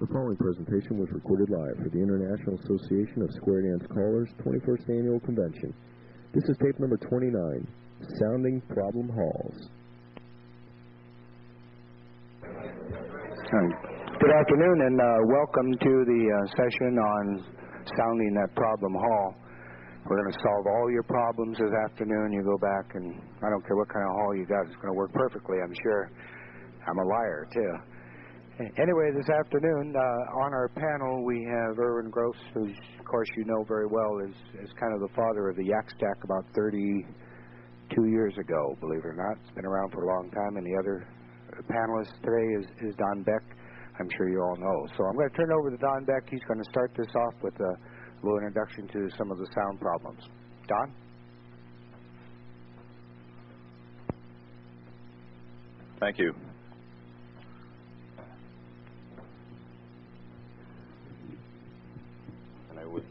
The following presentation was recorded live for the International Association of Square Dance Callers 21st Annual Convention. This is tape number 29, Sounding Problem Halls. Good afternoon and welcome to the session on sounding that problem hall. We're going to solve all your problems this afternoon. You go back and I don't care what kind of hall you got, it's going to work perfectly, I'm sure. I'm a liar, too. Anyway, this afternoon, on our panel, we have Erwin Gross, who, of course, you know very well, is kind of the father of the Yak Stack about 32 years ago, believe it or not. It's been around for a long time. And the other panelist today is Don Beck. I'm sure you all know. So I'm going to turn it over to Don Beck. He's going to start this off with a little introduction to some of the sound problems. Don? Thank you. I would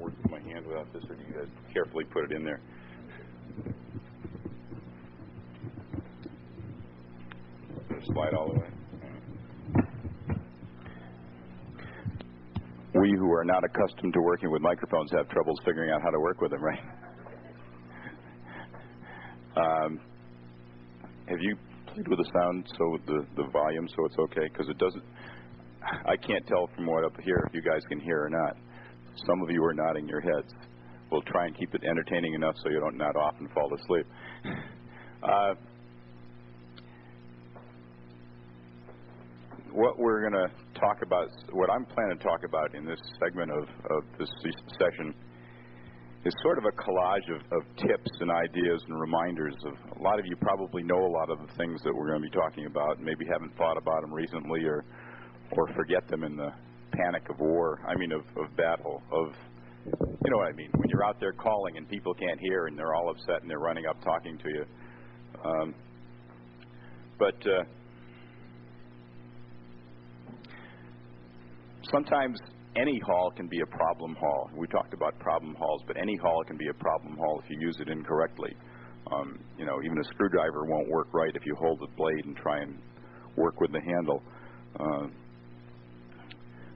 work with my hand without this, or do you guys carefully put it in there? Slide all the way. We who are not accustomed to working with microphones have troubles figuring out how to work with them, right? Have you played with the sound, so the volume, so it's okay? Because it doesn't. I can't tell from what up here if you guys can hear or not. Some of you are nodding your heads. We'll try and keep it entertaining enough so you don't nod off and fall asleep. What we're going to talk about, what I'm planning to talk about in this segment of this session is sort of a collage of tips and ideas and reminders of, a lot of you probably know a lot of the things that we're going to be talking about, and maybe haven't thought about them recently or forget them in the panic of war, of battle, you know what I mean, when you're out there calling and people can't hear and they're all upset and they're running up talking to you. Sometimes any hall can be a problem hall. We talked about problem halls, but any hall can be a problem hall if you use it incorrectly. Even a screwdriver won't work right if you hold the blade and try and work with the handle.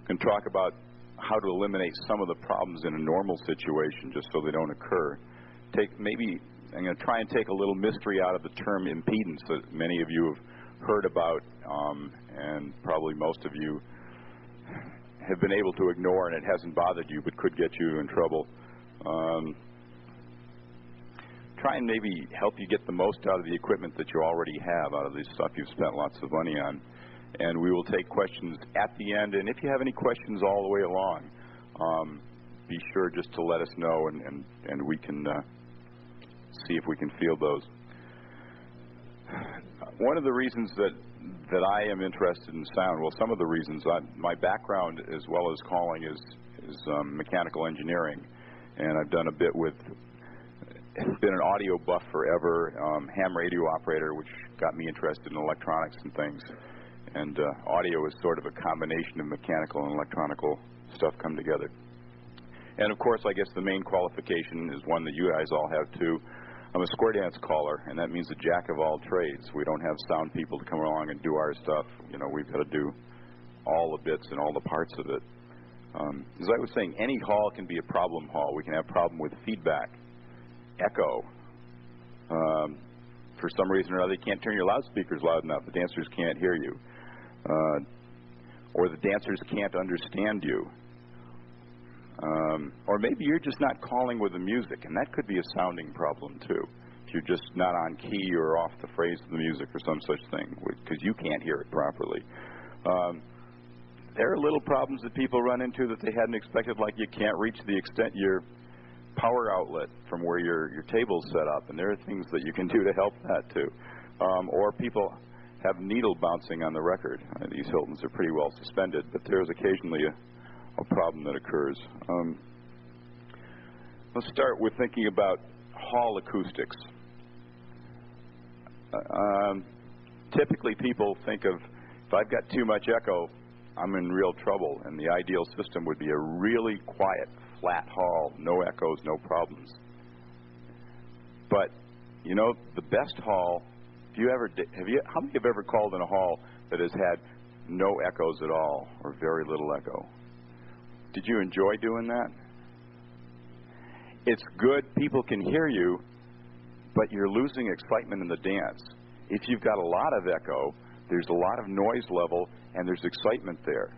Can talk about how to eliminate some of the problems in a normal situation just so they don't occur. I'm going to try and take a little mystery out of the term impedance that many of you have heard about, and probably most of you have been able to ignore, and it hasn't bothered you but could get you in trouble. Try and maybe help you get the most out of the equipment that you already have, out of the stuff you've spent lots of money on. And we will take questions at the end, and if you have any questions all the way along, be sure just to let us know, and we can see if we can field those. One of the reasons that I am interested in sound, well, some of the reasons, my background as well as calling is mechanical engineering, and I've done a bit with, been an audio buff forever, ham radio operator, which got me interested in electronics and things. And audio is sort of a combination of mechanical and electronical stuff come together. And of course, I guess the main qualification is one that you guys all have too. I'm a square dance caller, and that means a jack of all trades. We don't have sound people to come along and do our stuff. We've got to do all the bits and all the parts of it. As I was saying, any hall can be a problem hall. We can have a problem with feedback, echo. For some reason or other, you can't turn your loudspeakers loud enough. The dancers can't hear you. Or the dancers can't understand you. Or maybe you're just not calling with the music, and that could be a sounding problem too. If you're just not on key or off the phrase of the music or some such thing, because you can't hear it properly. There are little problems that people run into that they hadn't expected, like you can't reach the extent your power outlet from where your table's set up, and there are things that you can do to help that too. Or people have needle bouncing on the record. These Hiltons are pretty well suspended, but there's occasionally a problem that occurs. Let's start with thinking about hall acoustics. Typically people think of, if I've got too much echo, I'm in real trouble, and the ideal system would be a really quiet, flat hall, no echoes, no problems. But, the best hall, how many have ever called in a hall that has had no echoes at all, or very little echo. Did you enjoy doing that? It's good, people can hear you, but you're losing excitement in the dance. If you've got a lot of echo, there's a lot of noise level, and there's excitement there.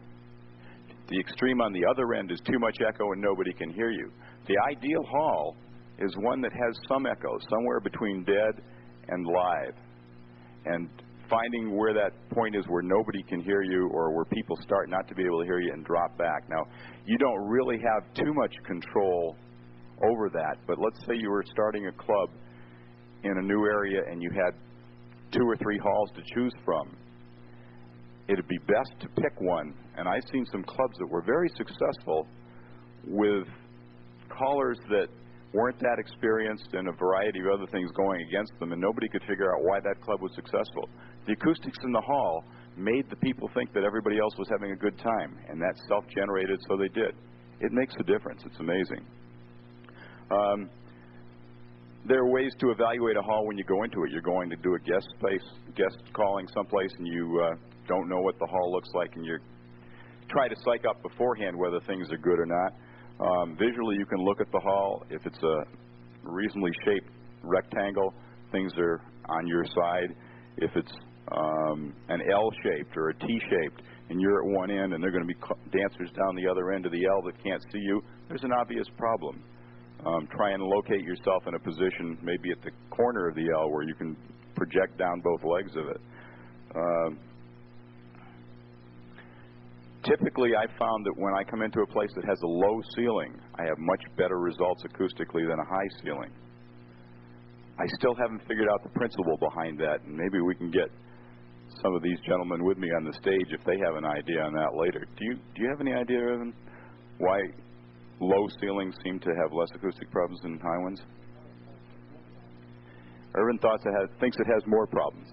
The extreme on the other end is too much echo and nobody can hear you. The ideal hall is one that has some echo, somewhere between dead and live. And finding where that point is where nobody can hear you, or where people start not to be able to hear you and drop back. Now, you don't really have too much control over that, but let's say you were starting a club in a new area and you had 2 or 3 halls to choose from. It'd be best to pick one, and I've seen some clubs that were very successful with callers that weren't that experienced and a variety of other things going against them, and nobody could figure out why that club was successful. The acoustics in the hall made the people think that everybody else was having a good time, and that's self-generated, so they did. It makes a difference. It's amazing. There are ways to evaluate a hall when you go into it. You're going to do a guest calling someplace, and you don't know what the hall looks like, and you try to psych up beforehand whether things are good or not. Visually, you can look at the hall. If it's a reasonably shaped rectangle, things are on your side. If it's an L-shaped or a T-shaped, and you're at one end, and there are going to be dancers down the other end of the L that can't see you, there's an obvious problem. Try and locate yourself in a position, maybe at the corner of the L, where you can project down both legs of it. Typically, I found that when I come into a place that has a low ceiling, I have much better results acoustically than a high ceiling. I still haven't figured out the principle behind that, and maybe we can get some of these gentlemen with me on the stage if they have an idea on that later. Do you have any idea, Irvin, why low ceilings seem to have less acoustic problems than high ones? Irvin thinks it has more problems.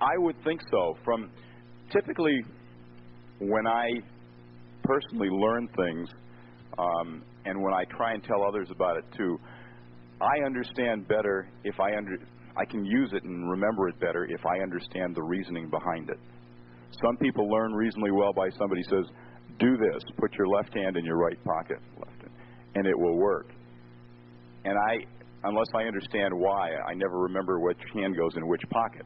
I would think so. From typically, when I personally learn things, and when I try and tell others about it too, I understand better if I can use it and remember it better if I understand the reasoning behind it. Some people learn reasonably well by somebody says, do this, put your left hand in your right pocket, and it will work. And unless I understand why, I never remember which hand goes in which pocket.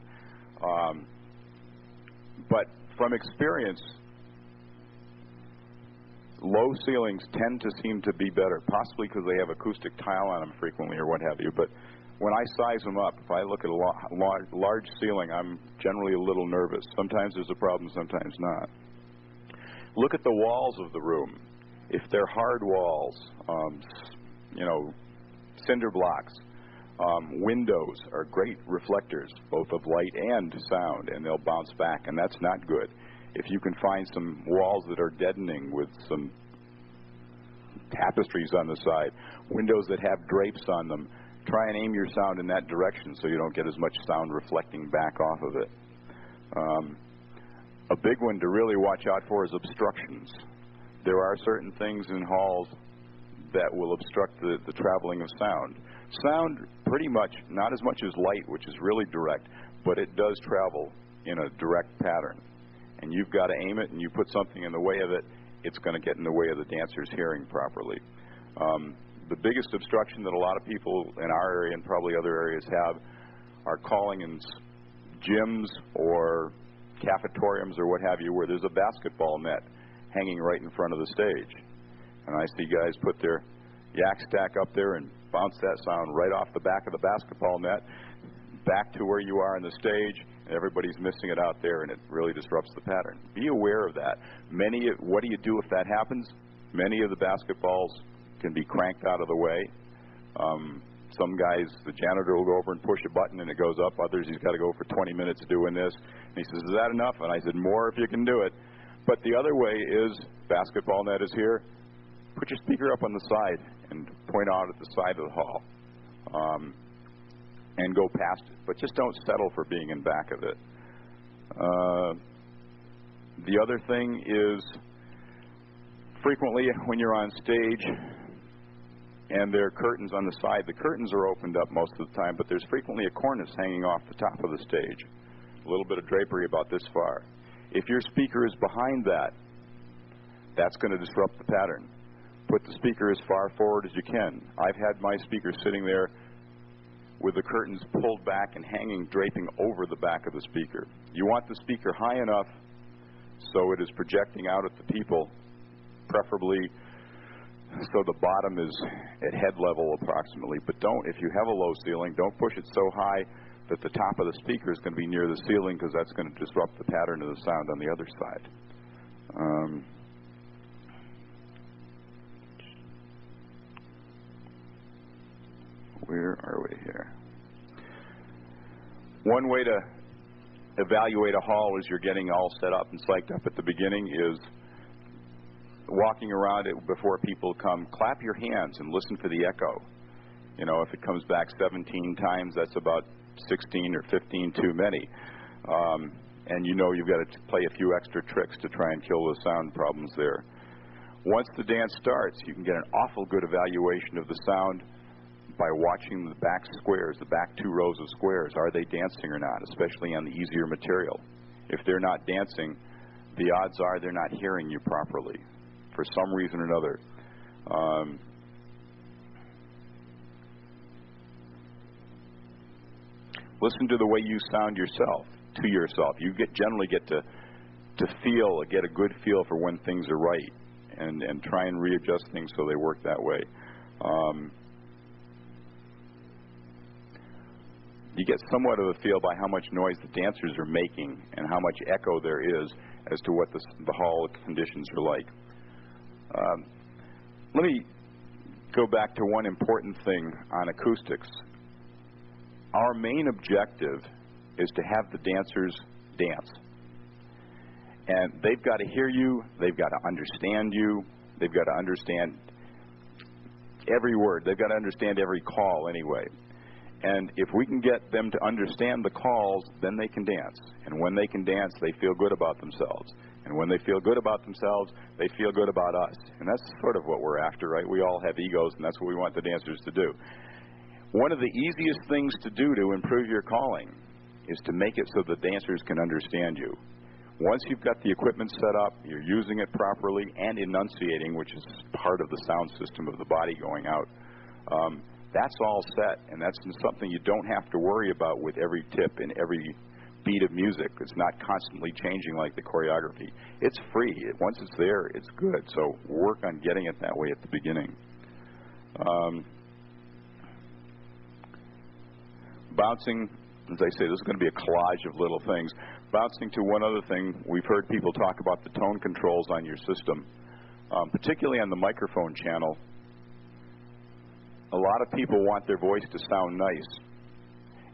But from experience, low ceilings tend to seem to be better, possibly because they have acoustic tile on them frequently or what have you. But when I size them up, if I look at a large ceiling, I'm generally a little nervous. Sometimes there's a problem, sometimes not. Look at the walls of the room. If they're hard walls, cinder blocks, windows are great reflectors, both of light and sound, and they'll bounce back, and that's not good. If you can find some walls that are deadening with some tapestries on the side, windows that have drapes on them, try and aim your sound in that direction so you don't get as much sound reflecting back off of it. A big one to really watch out for is obstructions. There are certain things in halls that will obstruct the traveling of sound. Sound, pretty much, not as much as light, which is really direct, but it does travel in a direct pattern. And you've got to aim it, and you put something in the way of it, it's going to get in the way of the dancer's hearing properly. The biggest obstruction that a lot of people in our area and probably other areas have are calling in gyms or cafetoriums or what have you, where there's a basketball net hanging right in front of the stage. And I see guys put their yak stack up there and bounce that sound right off the back of the basketball net back to where you are on the stage. Everybody's missing it out there, and it really disrupts the pattern. Be aware of that. What do you do if that happens? Many of the basketballs can be cranked out of the way. Some guys, the janitor will go over and push a button and it goes up. Others, he's got to go for 20 minutes doing this. And he says, is that enough? And I said, more if you can do it. But the other way is, basketball net is here. Put your speaker up on the side and point out at the side of the hall. And go past it. But just don't settle for being in back of it. The other thing is, frequently when you're on stage and there are curtains on the side, the curtains are opened up most of the time, but there's frequently a cornice hanging off the top of the stage. a little bit of drapery about this far. If your speaker is behind that, that's going to disrupt the pattern. Put the speaker as far forward as you can. I've had my speaker sitting there with the curtains pulled back and hanging, draping over the back of the speaker. You want the speaker high enough so it is projecting out at the people, preferably so the bottom is at head level approximately. But don't, if you have a low ceiling, don't push it so high that the top of the speaker is going to be near the ceiling, because that's going to disrupt the pattern of the sound on the other side. Where are we here? One way to evaluate a hall as you're getting all set up and psyched up at the beginning is walking around it before people come. Clap your hands and listen for the echo. You know, if it comes back 17 times, that's about 16 or 15 too many. And you know you've got to play a few extra tricks to try and kill the sound problems there. Once the dance starts, you can get an awful good evaluation of the sound by watching the back squares, the back 2 rows of squares. Are they dancing or not, especially on the easier material? If they're not dancing, the odds are they're not hearing you properly for some reason or another. Listen to the way you sound yourself, to yourself. You generally get to get a good feel for when things are right, and try and readjust things so they work that way. You get somewhat of a feel by how much noise the dancers are making and how much echo there is as to what the hall conditions are like. Let me go back to one important thing on acoustics. Our main objective is to have the dancers dance. And they've got to hear you, they've got to understand you, they've got to understand every word, they've got to understand every call anyway. And if we can get them to understand the calls, then they can dance. And when they can dance, they feel good about themselves. And when they feel good about themselves, they feel good about us. And that's sort of what we're after, right? We all have egos, and that's what we want the dancers to do. One of the easiest things to do to improve your calling is to make it so the dancers can understand you. Once you've got the equipment set up, you're using it properly and enunciating, which is part of the sound system of the body going out, that's all set, and that's something you don't have to worry about with every tip and every beat of music. It's not constantly changing like the choreography. It's free. Once it's there, it's good. So work on getting it that way at the beginning. Bouncing, as I say, this is going to be a collage of little things. Bouncing to one other thing, we've heard people talk about the tone controls on your system, particularly on the microphone channel. A lot of people want their voice to sound nice,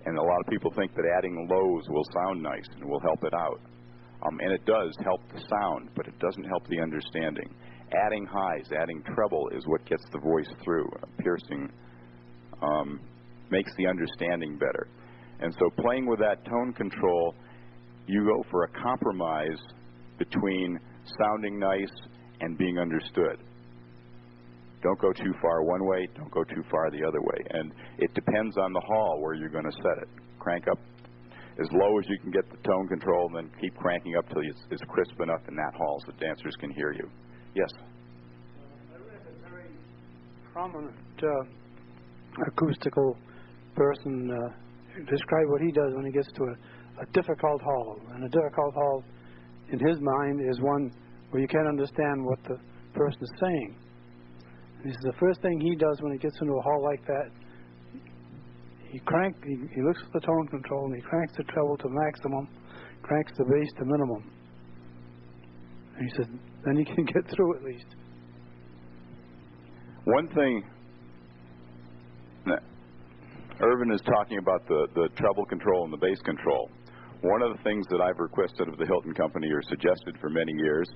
and a lot of people think that adding lows will sound nice and will help it out. And it does help the sound, but it doesn't help the understanding. Adding highs, adding treble is what gets the voice through. Piercing makes the understanding better. And so playing with that tone control, you go for a compromise between sounding nice and being understood. Don't go too far one way, don't go too far the other way. And it depends on the hall where you're going to set it. Crank up as low as you can get the tone control, and then keep cranking up till it's crisp enough in that hall so dancers can hear you. Yes? I read a very prominent acoustical person describe what he does when he gets to a difficult hall. And a difficult hall, in his mind, is one where you can't understand what the person is saying. This is the first thing he does when he gets into a hall like that. He looks at the tone control, and he cranks the treble to maximum, cranks the bass to minimum. And he said, then he can get through at least. One thing, Irvin is talking about the treble control and the bass control. One of the things that I've requested of the Hilton Company, or suggested for many years,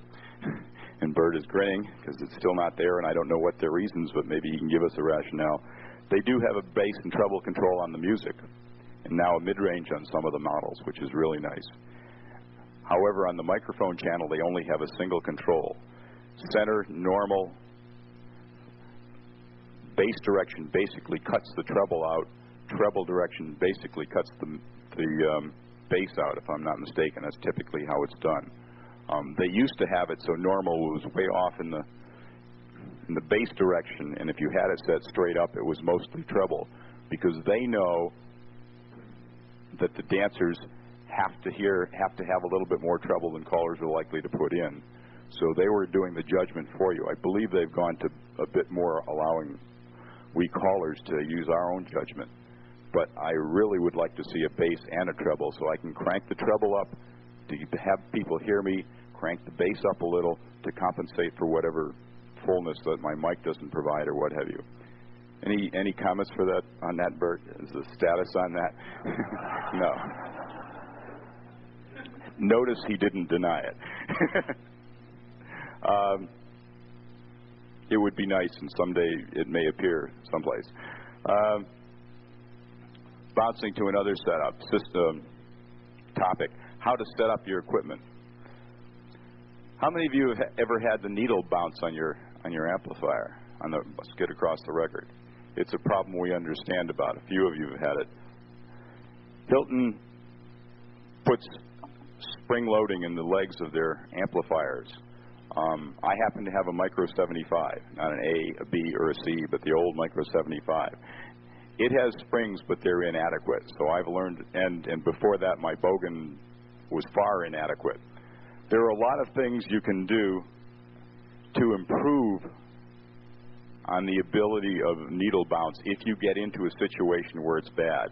and Bert is grinning because it's still not there, and I don't know what their reasons, but maybe he can give us a rationale. They do have a bass and treble control on the music, and now a mid-range on some of the models, which is really nice. However, on the microphone channel, they only have a single control. Center, normal, bass direction basically cuts the treble out. Treble direction basically cuts the bass out, if I'm not mistaken. That's typically how it's done. They used to have it so normal was way off in the bass direction, and if you had it set straight up, it was mostly treble, because they know that the dancers have to have a little bit more treble than callers are likely to put in. So they were doing the judgment for you. I believe they've gone to a bit more allowing we callers to use our own judgment. But I really would like to see a bass and a treble, so I can crank the treble up to have people hear me, crank the bass up a little to compensate for whatever fullness that my mic doesn't provide or what have you. Any comments for that on that, Bert? Is the status on that? No. Notice he didn't deny it. It would be nice, and someday it may appear someplace. Bouncing to another setup system topic: how to set up your equipment. How many of you have ever had the needle bounce on your amplifier on the skid across the record? It's a problem we understand about. A few of you have had it. Hilton puts spring loading in the legs of their amplifiers. I happen to have a Micro 75, not an A, a B, or a C, but the old Micro 75. It has springs, but they're inadequate. So I've learned, and before that, my Bogan was far inadequate. There are a lot of things you can do to improve on the ability of needle bounce if you get into a situation where it's bad.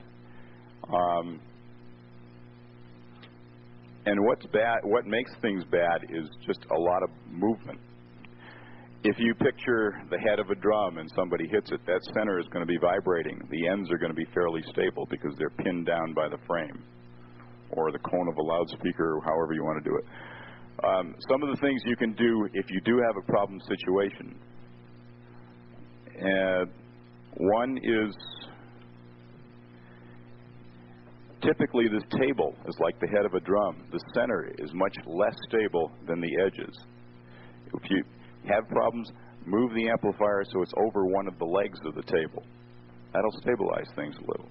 And what makes things bad is just a lot of movement. If you picture the head of a drum and somebody hits it, that center is going to be vibrating. The ends are going to be fairly stable because they're pinned down by the frame or the cone of a loudspeaker, or however you want to do it. Some of the things you can do if you do have a problem situation. One is, typically this table is like the head of a drum. The center is much less stable than the edges. If you have problems, move the amplifier so it's over one of the legs of the table. That'll stabilize things a little.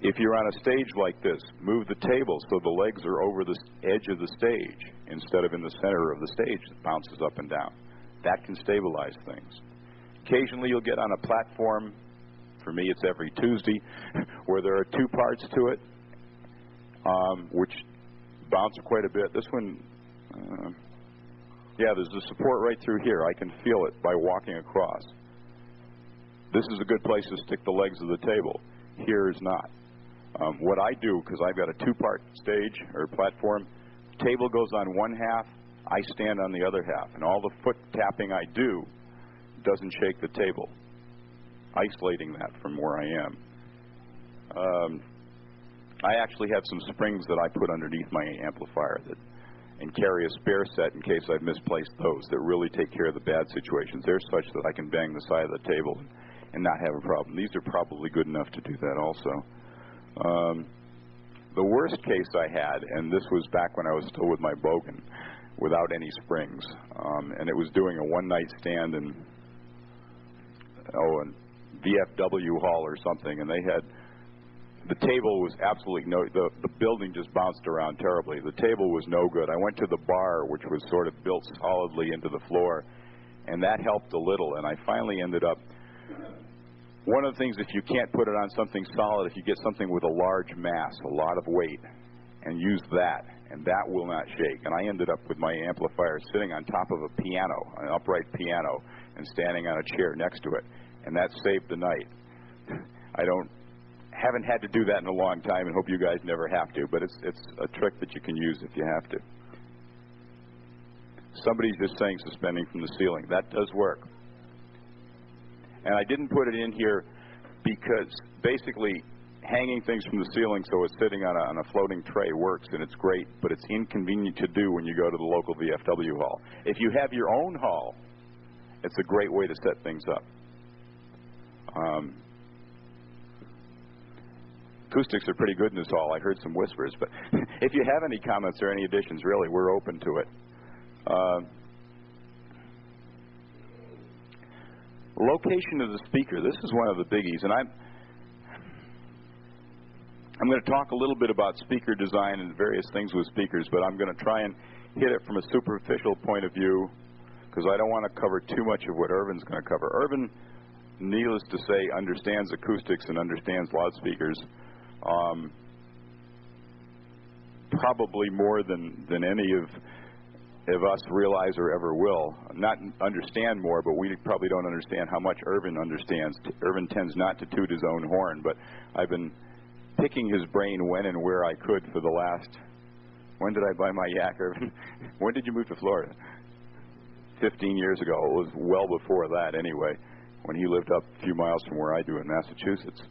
If you're on a stage like this, move the table so the legs are over the edge of the stage instead of in the center of the stage that bounces up and down. That can stabilize things. Occasionally you'll get on a platform, for me it's every Tuesday, where there are two parts to it, which bounce quite a bit. This one, yeah, there's a support right through here. I can feel it by walking across. This is a good place to stick the legs of the table. Here is not. What I do, because I've got a two-part stage or platform, table goes on one half, I stand on the other half, and all the foot tapping I do doesn't shake the table, isolating that from where I am. I actually have some springs that I put underneath my amplifier and carry a spare set in case I've misplaced those that really take care of the bad situations. They're such that I can bang the side of the table and not have a problem. These are probably good enough to do that also. The worst case I had, and this was back when I was still with my Bogan, without any springs, and it was doing a one-night stand in VFW Hall or something, and they had, the table was absolutely the building just bounced around terribly. The table was no good. I went to the bar, which was sort of built solidly into the floor, and that helped a little, and I finally ended up, one of the things, if you can't put it on something solid, if you get something with a large mass, a lot of weight, and use that, and that will not shake. And I ended up with my amplifier sitting on top of a piano, an upright piano, and standing on a chair next to it, and that saved the night. I haven't had to do that in a long time, and hope you guys never have to, but it's a trick that you can use if you have to. Somebody's just saying suspending from the ceiling. That does work. And I didn't put it in here because basically hanging things from the ceiling so it's sitting on a floating tray works, and it's great, but it's inconvenient to do when you go to the local VFW hall. If you have your own hall, it's a great way to set things up. Acoustics are pretty good in this hall. I heard some whispers, but if you have any comments or any additions, really, we're open to it. Location of the speaker. This is one of the biggies, and I'm going to talk a little bit about speaker design and various things with speakers, but I'm going to try and hit it from a superficial point of view because I don't want to cover too much of what Irvin's going to cover. Irvin, needless to say, understands acoustics and understands loudspeakers probably more than any of us realize or ever will. Not understand more, but we probably don't understand how much Irvin understands. Irvin tends not to toot his own horn, but I've been picking his brain when and where I could for the last... When did I buy my yak, Irvin? When did you move to Florida? 15 years ago. It was well before that anyway, when he lived up a few miles from where I do in Massachusetts.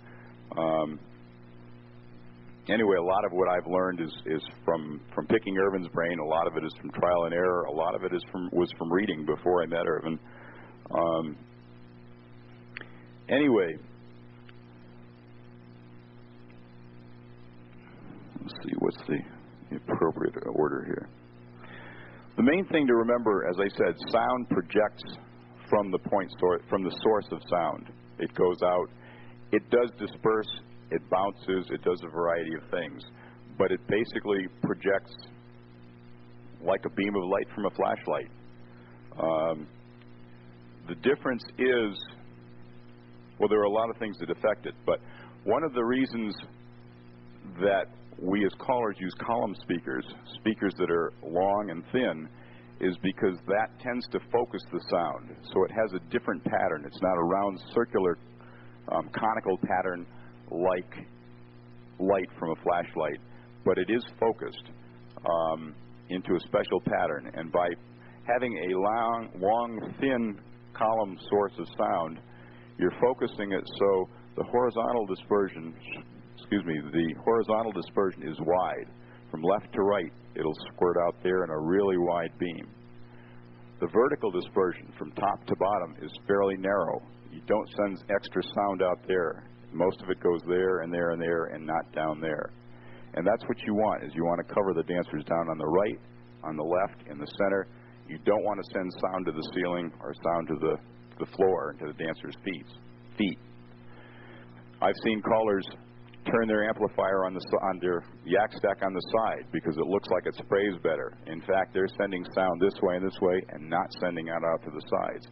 Anyway, a lot of what I've learned is from picking Irvin's brain. A lot of it is from trial and error. A lot of it was from reading before I met Irvin. Anyway, let's see, what's the appropriate order here? The main thing to remember, as I said, sound projects from the from the source of sound. It goes out. It does disperse. It bounces. It does a variety of things. But it basically projects like a beam of light from a flashlight. The difference is, well, there are a lot of things that affect it, but one of the reasons that we as callers use column speakers, speakers that are long and thin, is because that tends to focus the sound. So it has a different pattern. It's not a round, circular, conical pattern like light from a flashlight, but it is focused into a special pattern. And by having a long, thin column source of sound, you're focusing it so the horizontal dispersion, the horizontal dispersion is wide. From left to right, it'll squirt out there in a really wide beam. The vertical dispersion from top to bottom is fairly narrow. You don't send extra sound out there. Most of it goes there and there and there and not down there. And that's what you want, is you want to cover the dancers down on the right, on the left, in the center. You don't want to send sound to the ceiling or sound to the floor and to the dancers' feet. I've seen callers turn their amplifier on their yak stack on the side because it looks like it sprays better. In fact, they're sending sound this way and not sending out to the sides.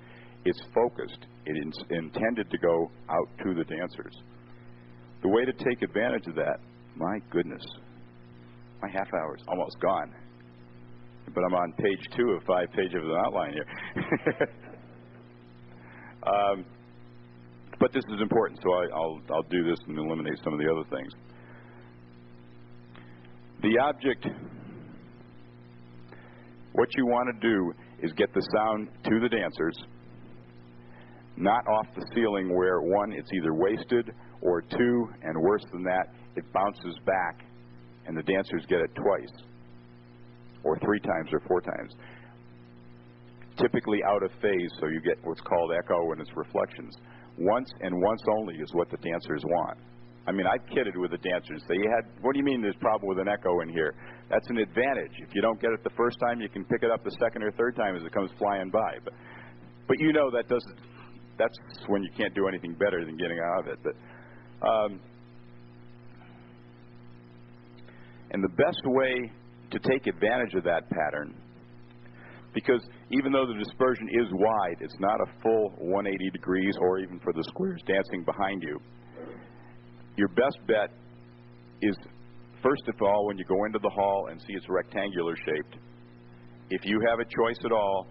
It's focused. It's intended to go out to the dancers. The way to take advantage of that, my goodness, my half hour's almost gone. But I'm on page 2 of 5 pages of the outline here. But this is important, so I'll do this and eliminate some of the other things. The object, what you want to do is get the sound to the dancers, not off the ceiling where, 1, it's either wasted, or 2, and worse than that, it bounces back and the dancers get it twice, or 3 times, or 4 times. Typically out of phase, so you get what's called echo and its reflections. Once and once only is what the dancers want. I mean, I've kidded with the dancers. What do you mean there's a problem with an echo in here? That's an advantage. If you don't get it the first time, you can pick it up the second or third time as it comes flying by. But you know that's when you can't do anything better than getting out of it. And the best way to take advantage of that pattern, because even though the dispersion is wide, it's not a full 180 degrees or even for the squares dancing behind you. Your best bet is, first of all, when you go into the hall and see it's rectangular shaped, if you have a choice at all,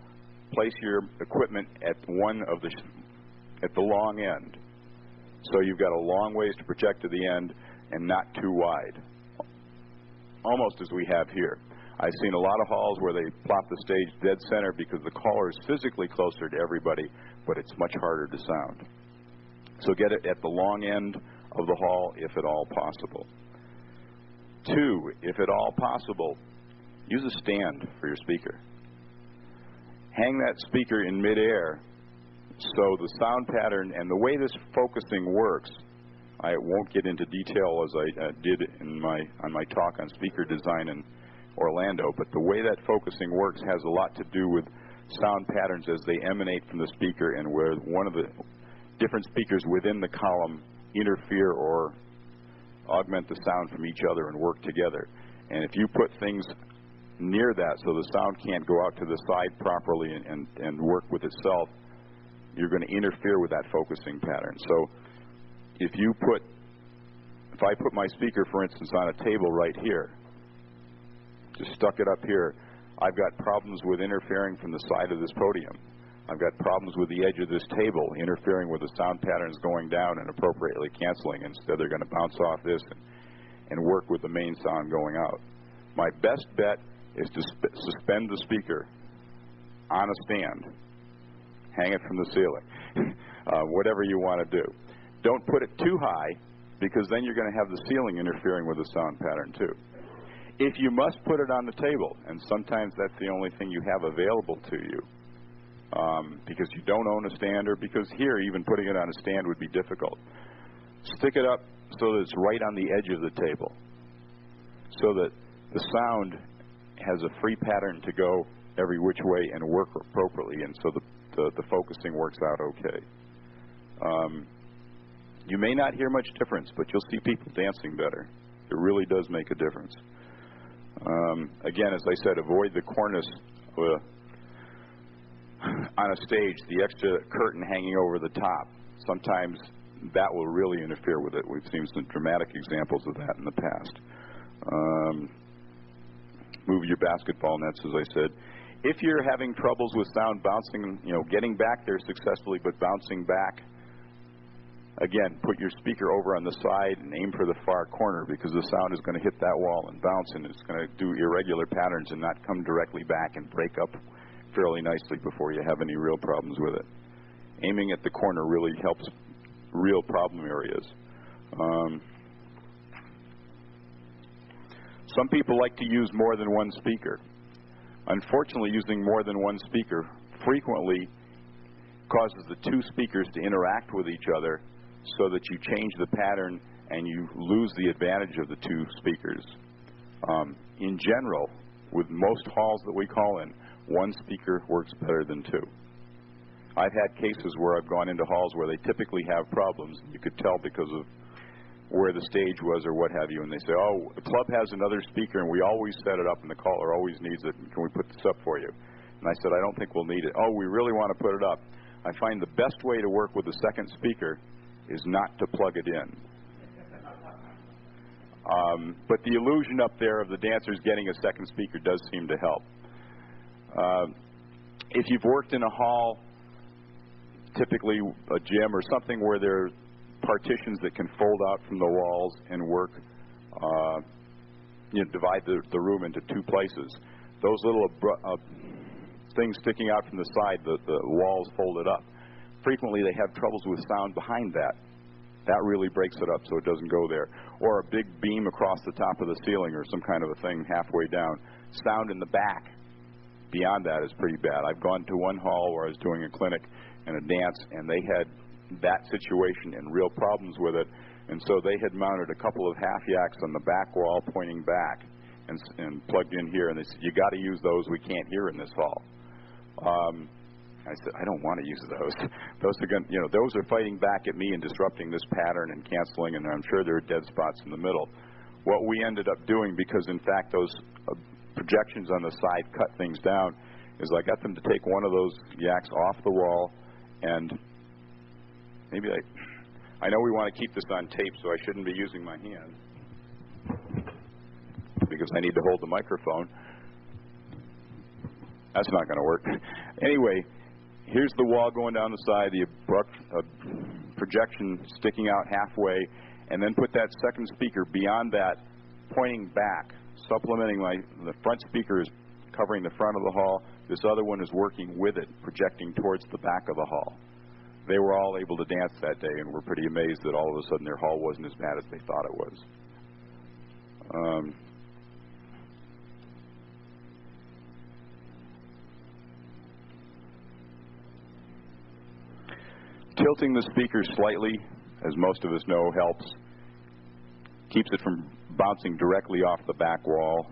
place your equipment at the long end. So you've got a long ways to project to the end and not too wide, almost as we have here. I've seen a lot of halls where they plop the stage dead center because the caller is physically closer to everybody, but it's much harder to sound. So get it at the long end of the hall, if at all possible. 2, if at all possible, use a stand for your speaker. Hang that speaker in midair so the sound pattern and the way this focusing works, I won't get into detail as I did on my talk on speaker design in Orlando, but the way that focusing works has a lot to do with sound patterns as they emanate from the speaker and where one of the different speakers within the column interfere or augment the sound from each other and work together. And if you put things near that so the sound can't go out to the side properly and work with itself, you're going to interfere with that focusing pattern. So if I put my speaker, for instance, on a table right here, just stuck it up here, I've got problems with interfering from the side of this podium. I've got problems with the edge of this table interfering with the sound patterns going down and appropriately canceling. Instead, they're going to bounce off this and work with the main sound going out. My best bet is to suspend the speaker on a stand. Hang it from the ceiling. Whatever you want to do. Don't put it too high, because then you're going to have the ceiling interfering with the sound pattern too. If you must put it on the table, and sometimes that's the only thing you have available to you, because you don't own a stand, or because here even putting it on a stand would be difficult, stick it up so that it's right on the edge of the table, so that the sound has a free pattern to go every which way and work appropriately, and so the focusing works out okay. You may not hear much difference, but you'll see people dancing better. It really does make a difference. Again, as I said, avoid the cornice on a stage, the extra curtain hanging over the top. Sometimes that will really interfere with it. We've seen some dramatic examples of that in the past. Move your basketball nets, as I said. If you're having troubles with sound bouncing, getting back there successfully but bouncing back, again, put your speaker over on the side and aim for the far corner, because the sound is going to hit that wall and bounce, and it's going to do irregular patterns and not come directly back and break up fairly nicely before you have any real problems with it. Aiming at the corner really helps real problem areas. Some people like to use more than one speaker. Unfortunately, using more than one speaker frequently causes the two speakers to interact with each other, so that you change the pattern and you lose the advantage of the two speakers. In general, with most halls that we call in, one speaker works better than two. I've had cases where I've gone into halls where they typically have problems. You could tell because of where the stage was or what have you, and they say, oh, the club has another speaker and we always set it up and the caller always needs it. Can we put this up for you? And I said, I don't think we'll need it. Oh, we really want to put it up. I find the best way to work with the second speaker is not to plug it in. But the illusion up there of the dancers getting a second speaker does seem to help. If you've worked in a hall, typically a gym or something where there are partitions that can fold out from the walls and work, divide the room into two places. Those little things sticking out from the side, the walls folded up. Frequently they have troubles with sound behind that. That really breaks it up so it doesn't go there. Or a big beam across the top of the ceiling or some kind of a thing halfway down. Sound in the back beyond that is pretty bad. I've gone to one hall where I was doing a clinic and a dance, and they had that situation and real problems with it, and so they had mounted a couple of half yaks on the back wall pointing back and plugged in here, and they said, you got to use those, we can't hear in this hall. I said, I don't want to use those. Those are fighting back at me and disrupting this pattern and canceling, and I'm sure there are dead spots in the middle. What we ended up doing, because in fact those projections on the side cut things down, is I got them to take one of those yaks off the wall, and maybe I know we want to keep this on tape, so I shouldn't be using my hand, because I need to hold the microphone. That's not going to work. Anyway, here's the wall going down the side, the projection sticking out halfway, and then put that second speaker beyond that, pointing back, supplementing the front speaker is covering the front of the hall. This other one is working with it, projecting towards the back of the hall. They were all able to dance that day and were pretty amazed that all of a sudden their hall wasn't as bad as they thought it was. Tilting the speaker slightly, as most of us know, helps. Keeps it from bouncing directly off the back wall.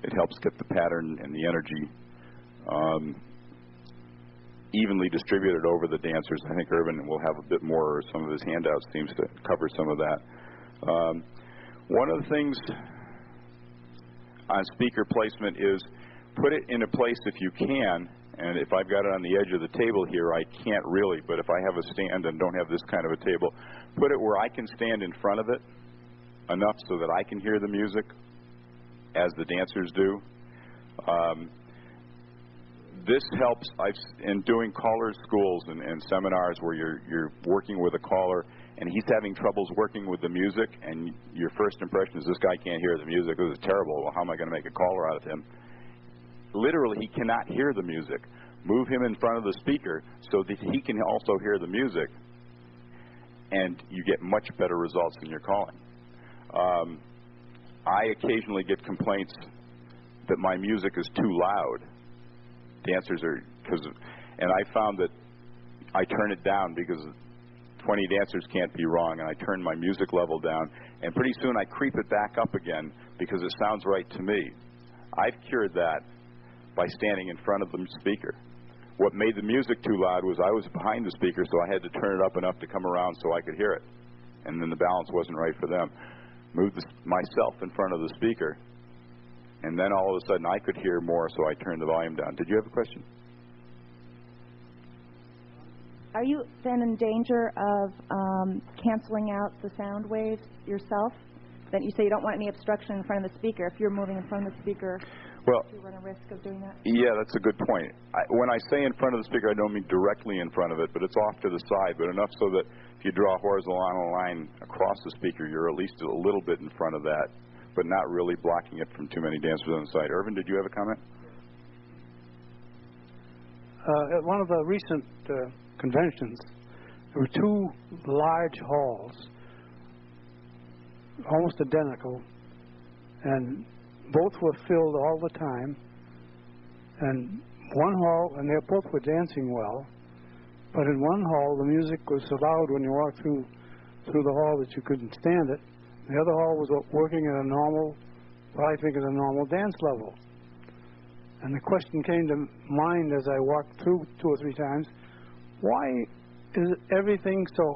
It helps get the pattern and the energy evenly distributed over the dancers. I think Irvin will have a bit more, or some of his handouts seems to cover some of that. One of the things on speaker placement is put it in a place if you can, and if I've got it on the edge of the table here, I can't really, but if I have a stand and don't have this kind of a table, put it where I can stand in front of it enough so that I can hear the music as the dancers do. This helps in doing caller schools and seminars where you're working with a caller and he's having troubles working with the music, and your first impression is, this guy can't hear the music, this is terrible, well, how am I going to make a caller out of him? Literally, he cannot hear the music. Move him in front of the speaker so that he can also hear the music, and you get much better results in your calling. I occasionally get complaints that my music is too loud. Dancers are, and I found that I turn it down because 20 dancers can't be wrong, and I turn my music level down, and pretty soon I creep it back up again because it sounds right to me. I've cured that by standing in front of the speaker. What made the music too loud was I was behind the speaker, so I had to turn it up enough to come around so I could hear it, and then the balance wasn't right for them. Moved myself in front of the speaker, and then all of a sudden I could hear more, so I turned the volume down. Did you have a question? Are you then in danger of canceling out the sound waves yourself? That you say you don't want any obstruction in front of the speaker. If you're moving in front of the speaker, well, do you run a risk of doing that? Yeah, that's a good point. When I say in front of the speaker, I don't mean directly in front of it, but it's off to the side, but enough so that if you draw a horizontal line across the speaker, you're at least a little bit in front of that, but not really blocking it from too many dancers on the side. Irvin, did you have a comment? At one of the recent conventions, there were two large halls, almost identical, and both were filled all the time. And one hall, and they both were dancing well, but in one hall the music was so loud when you walked through the hall that you couldn't stand it. The other hall was working at a normal, what I think is a normal dance level. And the question came to mind as I walked through 2 or 3 times, why is everything so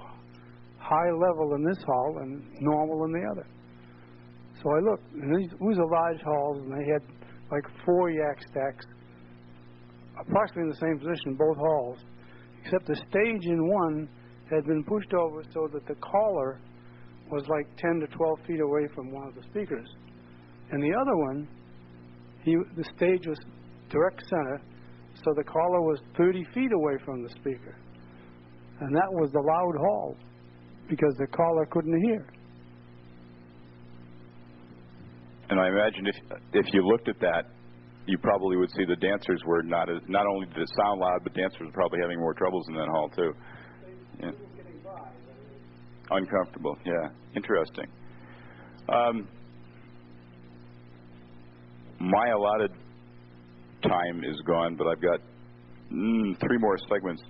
high level in this hall and normal in the other? So I looked, and these were large halls, and they had like 4 yak stacks, approximately in the same position, both halls, except the stage in one had been pushed over so that the caller was like 10 to 12 feet away from one of the speakers. And the other one, the stage was direct center, so the caller was 30 feet away from the speaker. And that was the loud hall, because the caller couldn't hear. And I imagine if you looked at that, you probably would see the dancers were not only did it sound loud, but dancers were probably having more troubles in that hall too. Yeah. Uncomfortable, yeah. Interesting. My allotted time is gone, but I've got 3 more segments.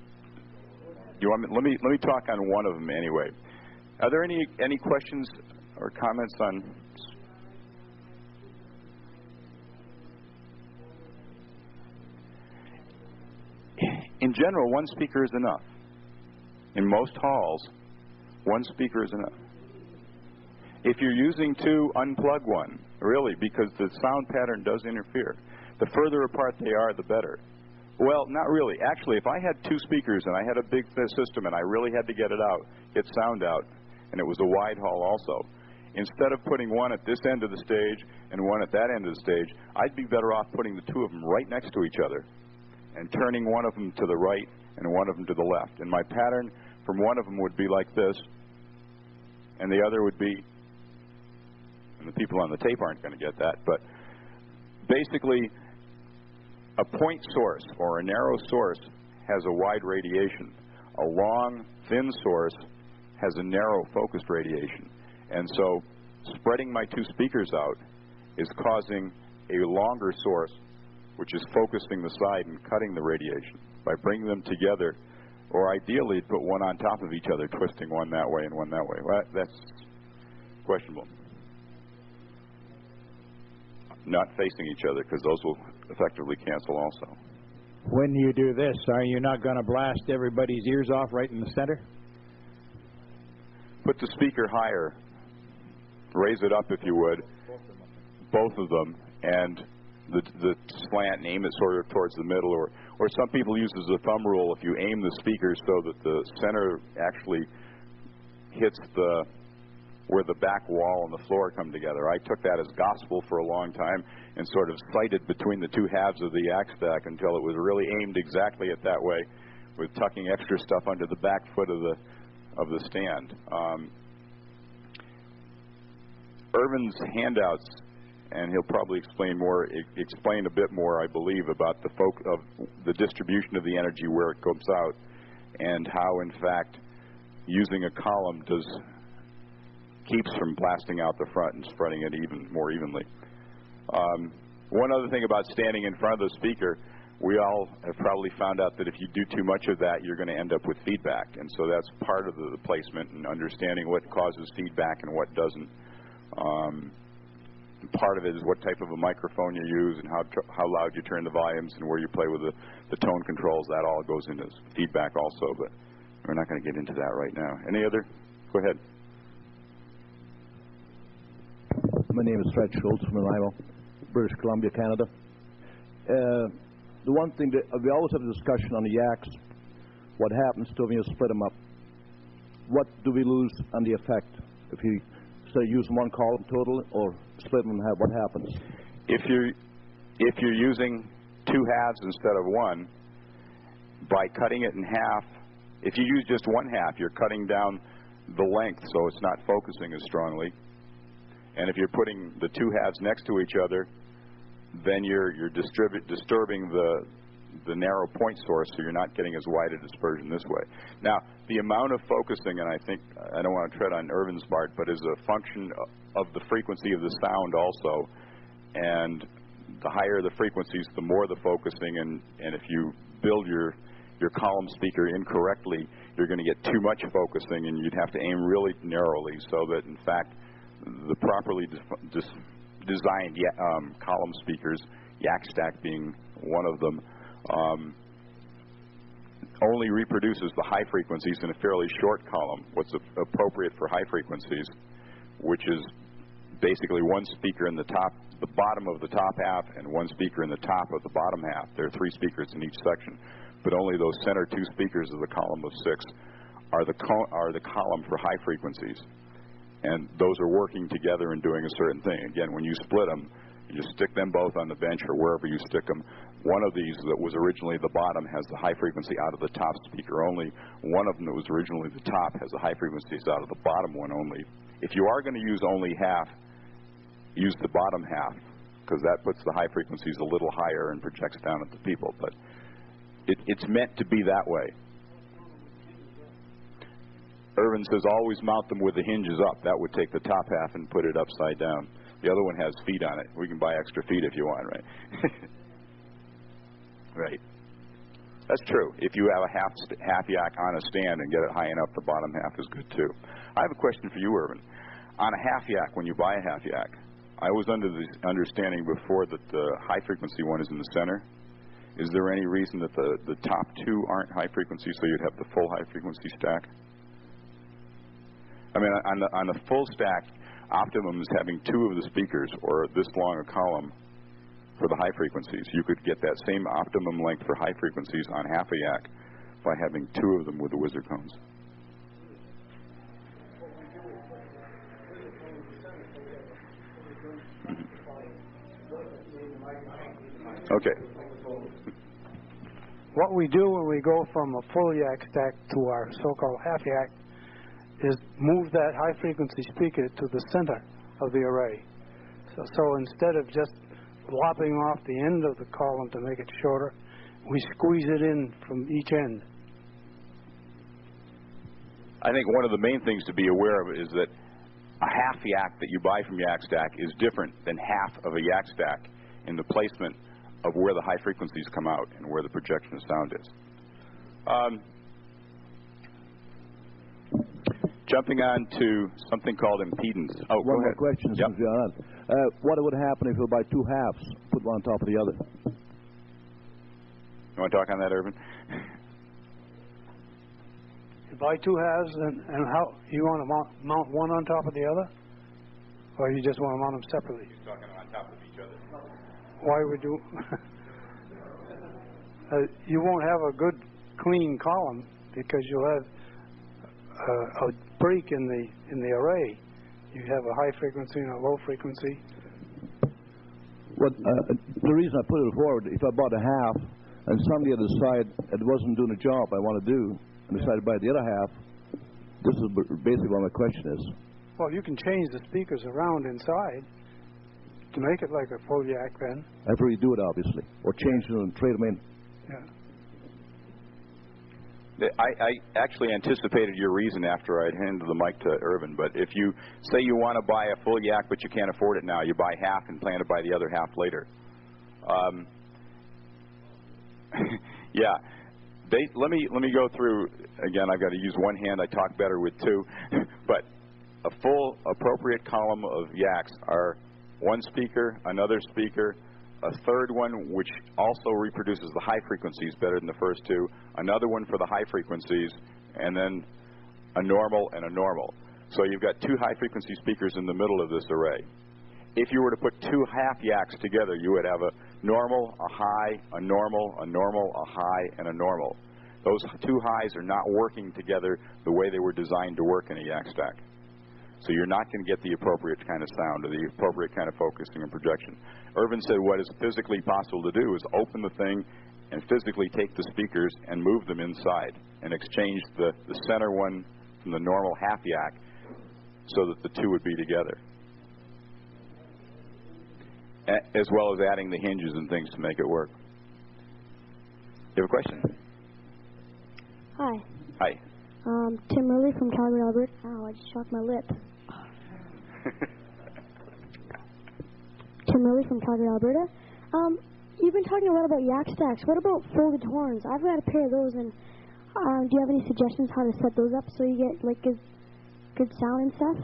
You want me, let me talk on one of them anyway. Are there any questions or comments on? In general, 1 speaker is enough. In most halls, 1 speaker is enough. If you're using 2, unplug 1, really, because the sound pattern does interfere. The further apart they are, the better. Well, not really. Actually, if I had 2 speakers and I had a big system and I really had to get it out, get sound out, and it was a wide hall also, instead of putting 1 at this end of the stage and 1 at that end of the stage, I'd be better off putting the 2 of them right next to each other and turning 1 of them to the right and 1 of them to the left. And my pattern from 1 of them would be like this, and the other would be, and the people on the tape aren't going to get that, but basically a point source or a narrow source has a wide radiation. A long, thin source has a narrow, focused radiation. And so spreading my 2 speakers out is causing a longer source, which is focusing the side and cutting the radiation. By bringing them together, or ideally put 1 on top of each other, twisting 1 that way and 1 that way. Well, that's questionable. Not facing each other, because those will effectively cancel also. When you do this, are you not going to blast everybody's ears off right in the center? Put the speaker higher raise it up if you would, both of them, and the slant, and aim it sort of towards the middle, or some people use as a thumb rule, if you aim the speaker so that the center actually hits where the back wall and the floor come together. I took that as gospel for a long time and sort of sighted between the two halves of the yak stack until it was really aimed exactly at that way, with tucking extra stuff under the back foot of the stand. Irvin's handouts, and he'll probably explain a bit more, I believe, about the distribution of the energy where it comes out, and how, in fact, using a column keeps from blasting out the front and spreading it more evenly. One other thing about standing in front of the speaker, we all have probably found out that if you do too much of that, you're going to end up with feedback, and so that's part of the placement and understanding what causes feedback and what doesn't. Part of it is what type of a microphone you use and how loud you turn the volumes and where you play with the tone controls. That all goes into feedback also, but we're not going to get into that right now. Any other? Go ahead. My name is Fred Schultz from Nanaimo, British Columbia, Canada. The one thing that we always have a discussion on the yaks, what happens to them when you split them up? What do we lose on the effect if you say use one column total or split them? What happens? If you're using two halves instead of one, by cutting it in half, if you use just one half, you're cutting down the length, so it's not focusing as strongly. And if you're putting the two halves next to each other, then you're disturbing the narrow point source, so you're not getting as wide a dispersion this way. Now, the amount of focusing, and I think, I don't want to tread on Irvin's part, but is a function of the frequency of the sound also. And the higher the frequencies, the more the focusing, and if you build your column speaker incorrectly, you're going to get too much focusing, and you'd have to aim really narrowly so that, in fact, the properly designed column speakers, yak stack being one of them, only reproduces the high frequencies in a fairly short column, what's appropriate for high frequencies, which is basically one speaker in the bottom of the top half and one speaker in the top of the bottom half. There are three speakers in each section, but only those center two speakers of the column of six are the column for high frequencies. And those are working together and doing a certain thing. Again, when you split them, you just stick them both on the bench or wherever you stick them. One of these that was originally the bottom has the high frequency out of the top speaker only. One of them that was originally the top has the high frequencies out of the bottom one only. If you are going to use only half, use the bottom half, because that puts the high frequencies a little higher and projects down at the people. But it's meant to be that way. Irvin says always mount them with the hinges up. That would take the top half and put it upside down. The other one has feet on it. We can buy extra feet if you want, right? Right. That's true. If you have a half yak on a stand and get it high enough, the bottom half is good too. I have a question for you, Irvin. On a half yak, when you buy a half yak, I was under the understanding before that the high frequency one is in the center. Is there any reason that the top two aren't high frequency, so you'd have the full high frequency stack? I mean, on the full stack, optimum is having two of the speakers or this long a column for the high frequencies. You could get that same optimum length for high frequencies on half a yak by having two of them with the wizard cones. Okay. What we do when we go from a full yak stack to our so-called half yak is move that high frequency speaker to the center of the array. So instead of just lopping off the end of the column to make it shorter, we squeeze it in from each end. I think one of the main things to be aware of is that a half yak that you buy from Yak Stack is different than half of a yak stack in the placement of where the high frequencies come out and where the projection of sound is. Jumping on to something called impedance. Oh, one more question. Yep. What would happen if you buy two halves, put one on top of the other? You want to talk on that, Irvin? You buy two halves, and how you want to mount one on top of the other? Or you just want to mount them separately? You're talking on top of each other. Why would you? You won't have a good, clean column because you'll have a break in the array. You have a high frequency and a low frequency. What the reason I put it forward, if I bought a half and somebody had decided it wasn't doing the job I want to do and decided to buy the other half, this is basically what my question is. Well, you can change the speakers around inside to make it like a full yak then. After you do it, obviously, or change them and trade them in. Yeah. I actually anticipated your reason after I'd handed the mic to Irvin, but if you say you want to buy a full yak but you can't afford it now, you buy half and plan to buy the other half later. Yeah. Let me go through, again, I've got to use one hand, I talk better with two, but a full appropriate column of yaks are one speaker, another speaker, a third one which also reproduces the high frequencies better than the first two, another one for the high frequencies, and then a normal and a normal. So you've got two high frequency speakers in the middle of this array. If you were to put two half yaks together, you would have a normal, a high, a normal, a normal, a high, and a normal. Those two highs are not working together the way they were designed to work in a yak stack. So you're not going to get the appropriate kind of sound or the appropriate kind of focusing and projection. Irvin said what is physically possible to do is open the thing and physically take the speakers and move them inside and exchange the center one from the normal half yak so that the two would be together. As well as adding the hinges and things to make it work. You have a question? Hi. Hi. Tim Murley from Calgary, Alberta. Ow, I just shocked my lip. Tim Murley from Calgary, Alberta. You've been talking a lot about yak stacks. What about folded horns? I've got a pair of those, and do you have any suggestions how to set those up so you get like good sound and stuff?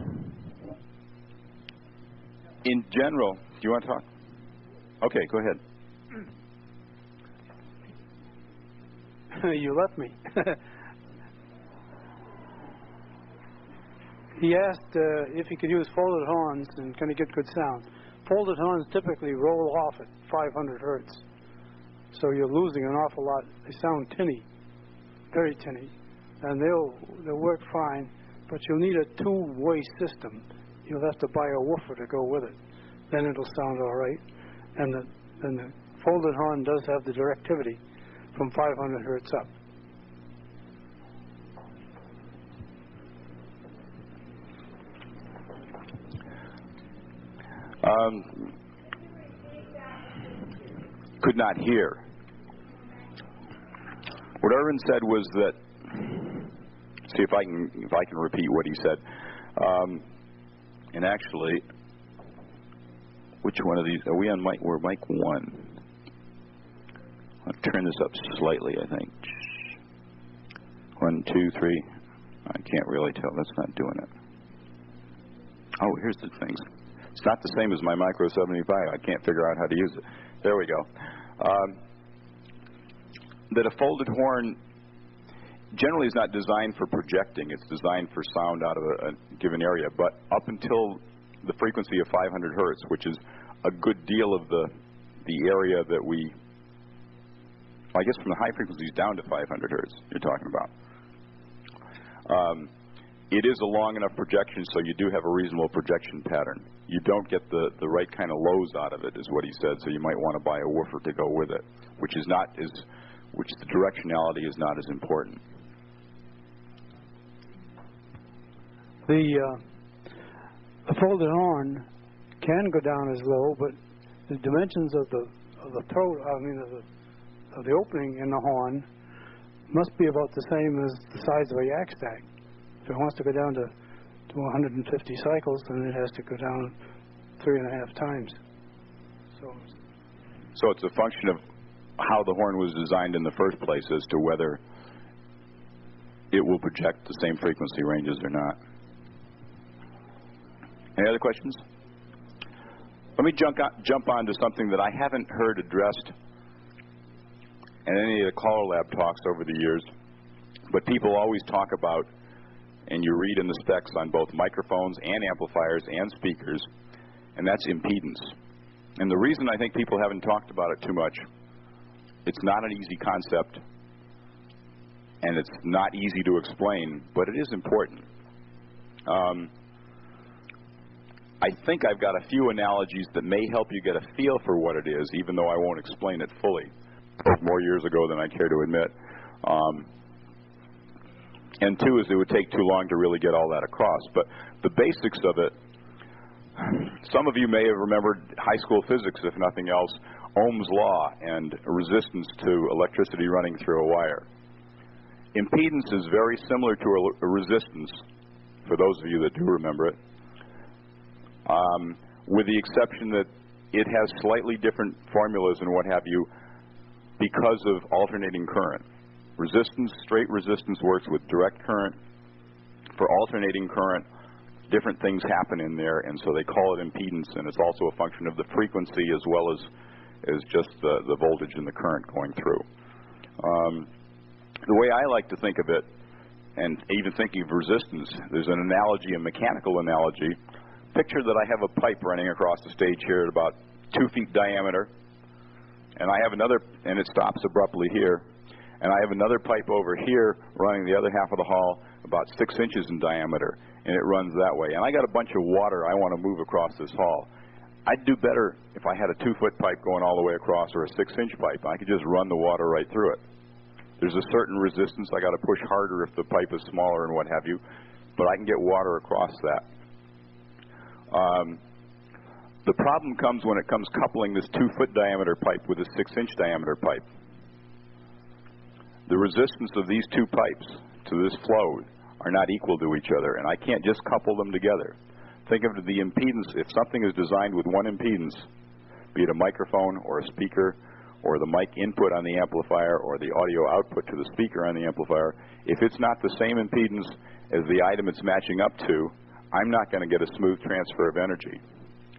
In general, do you want to talk? Okay, go ahead. You left me. He asked if he could use folded horns and can he get good sound. Folded horns typically roll off at 500 hertz, so you're losing an awful lot. They sound tinny, very tinny, and they'll work fine, but you'll need a two-way system. You'll have to buy a woofer to go with it. Then it'll sound all right. And the folded horn does have the directivity from 500 hertz up. Could not hear. What Irvin said was that. See if I can repeat what he said. And actually, which one of these are we on? We're mic 1. I'll turn this up slightly. I think 1, 2, 3. I can't really tell. That's not doing it. Oh, here's the things. It's not the same as my Micro 75. I can't figure out how to use it. There we go. That a folded horn generally is not designed for projecting. It's designed for sound out of a given area. But up until the frequency of 500 hertz, which is a good deal of the area that we, I guess from the high frequencies down to 500 hertz you're talking about. It is a long enough projection so you do have a reasonable projection pattern. You don't get the right kind of lows out of it, is what he said, so you might want to buy a woofer to go with it, which the directionality is not as important. The folded horn can go down as low, but the dimensions of the throat, of the opening in the horn, must be about the same as the size of a yak stack. If it wants to go down to 150 cycles, then it has to go down 3.5 times. So it's a function of how the horn was designed in the first place as to whether it will project the same frequency ranges or not. Any other questions? Let me jump on to something that I haven't heard addressed in any of the CALLERLAB talks over the years, but people always talk about and you read in the specs on both microphones and amplifiers and speakers, and that's impedance. And the reason I think people haven't talked about it too much, it's not an easy concept, and it's not easy to explain, but it is important. I think I've got a few analogies that may help you get a feel for what it is, even though I won't explain it fully. More years ago than I care to admit. And two is it would take too long to really get all that across. But the basics of it, some of you may have remembered high school physics, if nothing else, Ohm's law and resistance to electricity running through a wire. Impedance is very similar to a resistance, for those of you that do remember it, with the exception that it has slightly different formulas and what have you because of alternating current. Resistance, straight resistance works with direct current. For alternating current, different things happen in there, and so they call it impedance, and it's also a function of the frequency as well as just the voltage and the current going through. The way I like to think of it, and even thinking of resistance, there's an analogy, a mechanical analogy. Picture that I have a pipe running across the stage here at about 2 feet diameter, and I have another, and it stops abruptly here, and I have another pipe over here running the other half of the hall about 6 inches in diameter, and it runs that way. And I got a bunch of water I want to move across this hall. I'd do better if I had a 2-foot pipe going all the way across or a 6-inch pipe. I could just run the water right through it. There's a certain resistance. I got to push harder if the pipe is smaller and what have you, but I can get water across that. The problem comes when it comes coupling this 2-foot diameter pipe with a 6-inch diameter pipe. The resistance of these two pipes to this flow are not equal to each other, and I can't just couple them together. Think of the impedance. If something is designed with one impedance, be it a microphone or a speaker or the mic input on the amplifier or the audio output to the speaker on the amplifier, if it's not the same impedance as the item it's matching up to, I'm not going to get a smooth transfer of energy.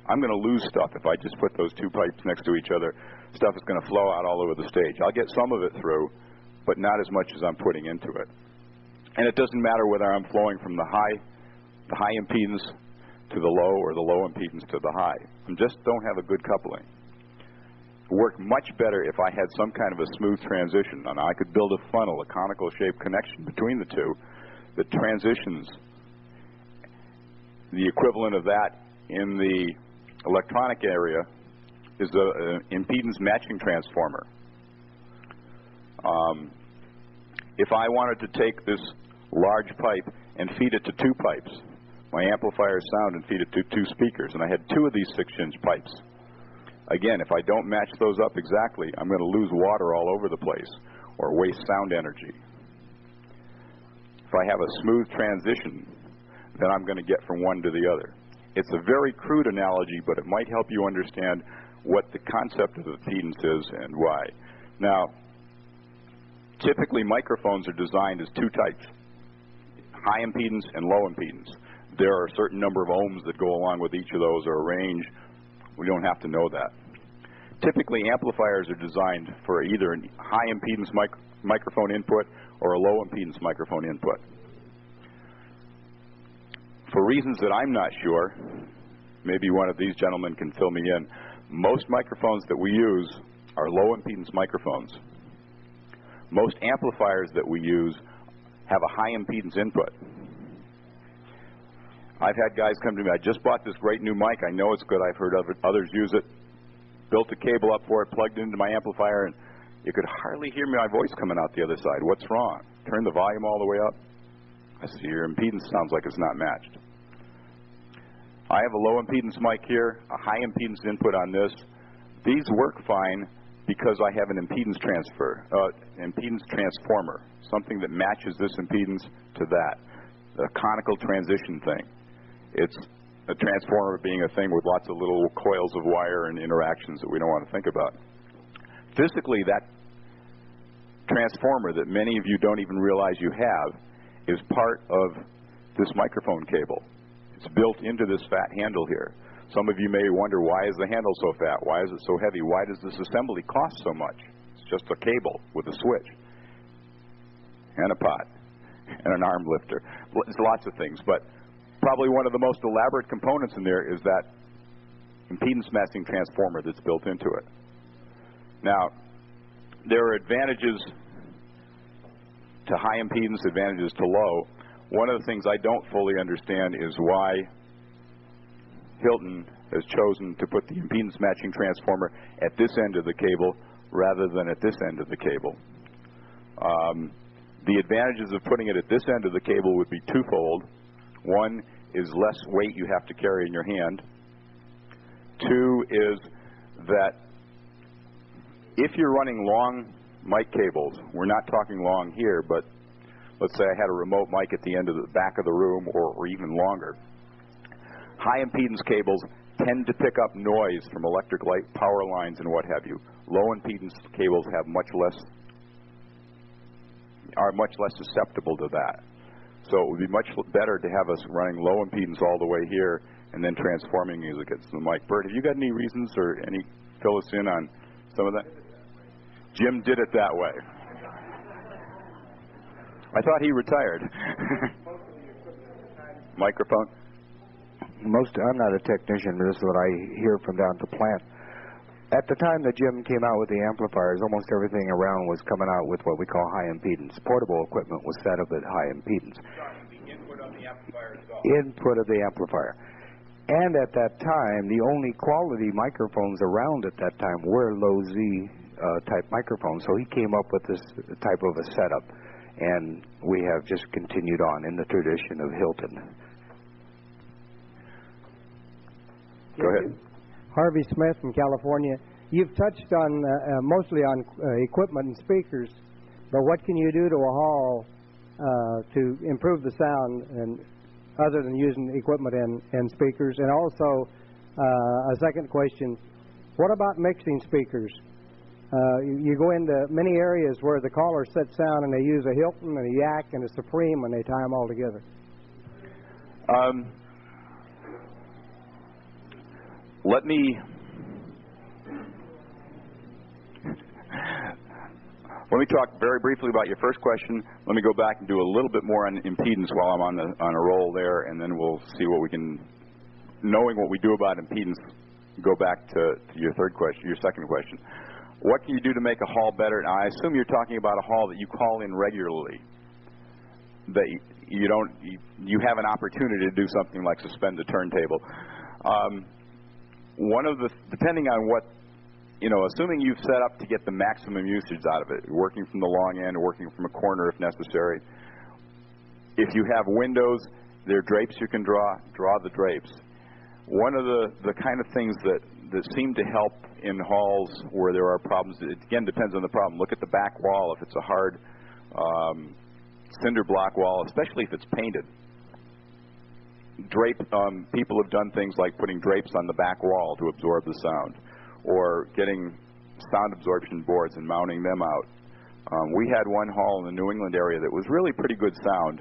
I'm going to lose stuff if I just put those two pipes next to each other. Stuff is going to flow out all over the stage. I'll get some of it through, but not as much as I'm putting into it. And it doesn't matter whether I'm flowing from the high impedance to the low or the low impedance to the high. I just don't have a good coupling. It would work much better if I had some kind of a smooth transition, and I could build a funnel, a conical shaped connection between the two that transitions. The equivalent of that in the electronic area is an impedance matching transformer. If I wanted to take this large pipe and feed it to two pipes, my amplifier sound, and feed it to two speakers, and I had two of these 6-inch pipes, again, if I don't match those up exactly, I'm going to lose water all over the place or waste sound energy. If I have a smooth transition, then I'm going to get from one to the other. It's a very crude analogy, but it might help you understand what the concept of impedance is and why. Now, typically microphones are designed as two types, high impedance and low impedance. There are a certain number of ohms that go along with each of those, or a range. We don't have to know that. Typically, amplifiers are designed for either a high impedance microphone input or a low impedance microphone input. For reasons that I'm not sure, maybe one of these gentlemen can fill me in, most microphones that we use are low impedance microphones. Most amplifiers that we use have a high impedance input. I've had guys come to me, I just bought this great new mic, I know it's good, I've heard others use it, built a cable up for it, plugged it into my amplifier, and you could hardly hear my voice coming out the other side. What's wrong? Turn the volume all the way up. I said, your impedance sounds like it's not matched. I have a low impedance mic here, a high impedance input on this. These work fine because I have an impedance transformer, something that matches this impedance to that, a conical transition thing. It's a transformer being a thing with lots of little coils of wire and interactions that we don't want to think about. Physically, that transformer that many of you don't even realize you have is part of this microphone cable. It's built into this fat handle here. Some of you may wonder, why is the handle so fat? Why is it so heavy? Why does this assembly cost so much? It's just a cable with a switch and a pot. and an arm lifter. It's lots of things, but probably one of the most elaborate components in there is that impedance matching transformer that's built into it. Now, there are advantages to high impedance, advantages to low. One of the things I don't fully understand is why Hilton has chosen to put the impedance matching transformer at this end of the cable rather than at this end of the cable. The advantages of putting it at this end of the cable would be twofold. One is less weight you have to carry in your hand. Two is that if you're running long mic cables, we're not talking long here, but let's say I had a remote mic at the end of the back of the room or even longer. High impedance cables tend to pick up noise from electric light power lines and what have you. Low impedance cables have are much less susceptible to that. So it would be much better to have us running low impedance all the way here and then transforming as it gets to the mic. Bert, have you got any reasons or fill us in on some of that? Jim did it that way. I thought he retired. Microphone? I'm not a technician, but this is what I hear from down at the plant. At the time that Jim came out with the amplifiers, almost everything around was coming out with what we call high impedance. Portable equipment was set up at high impedance. The input of the amplifier itself. Input of the amplifier. And at that time, the only quality microphones around at that time were low Z type microphones. So he came up with this type of a setup. And we have just continued on in the tradition of Hilton. Go ahead. Harvey Smith from California. You've touched on mostly on equipment and speakers, but what can you do to a hall to improve the sound, and other than using equipment and speakers? And also, a second question: what about mixing speakers? You go into many areas where the callers set sound, and they use a Hilton and a Yak and a Supreme, and they tie them all together. Let me talk very briefly about your first question. Let me go back and do a little bit more on impedance while I'm on a roll there, and then we'll see what we can, knowing what we do about impedance, go back to your second question. What can you do to make a hall better? Now, I assume you're talking about a hall that you call in regularly, that you have an opportunity to do something like suspend the turntable. Depending on what, assuming you've set up to get the maximum usage out of it, working from the long end, working from a corner if necessary. If you have windows, there are drapes you can draw the drapes. One of the kind of things that seem to help in halls where there are problems, it again depends on the problem. Look at the back wall. If it's a hard cinder block wall, especially if it's painted. People have done things like putting drapes on the back wall to absorb the sound, or getting sound absorption boards and mounting them out. We had one hall in the New England area that was really pretty good sound.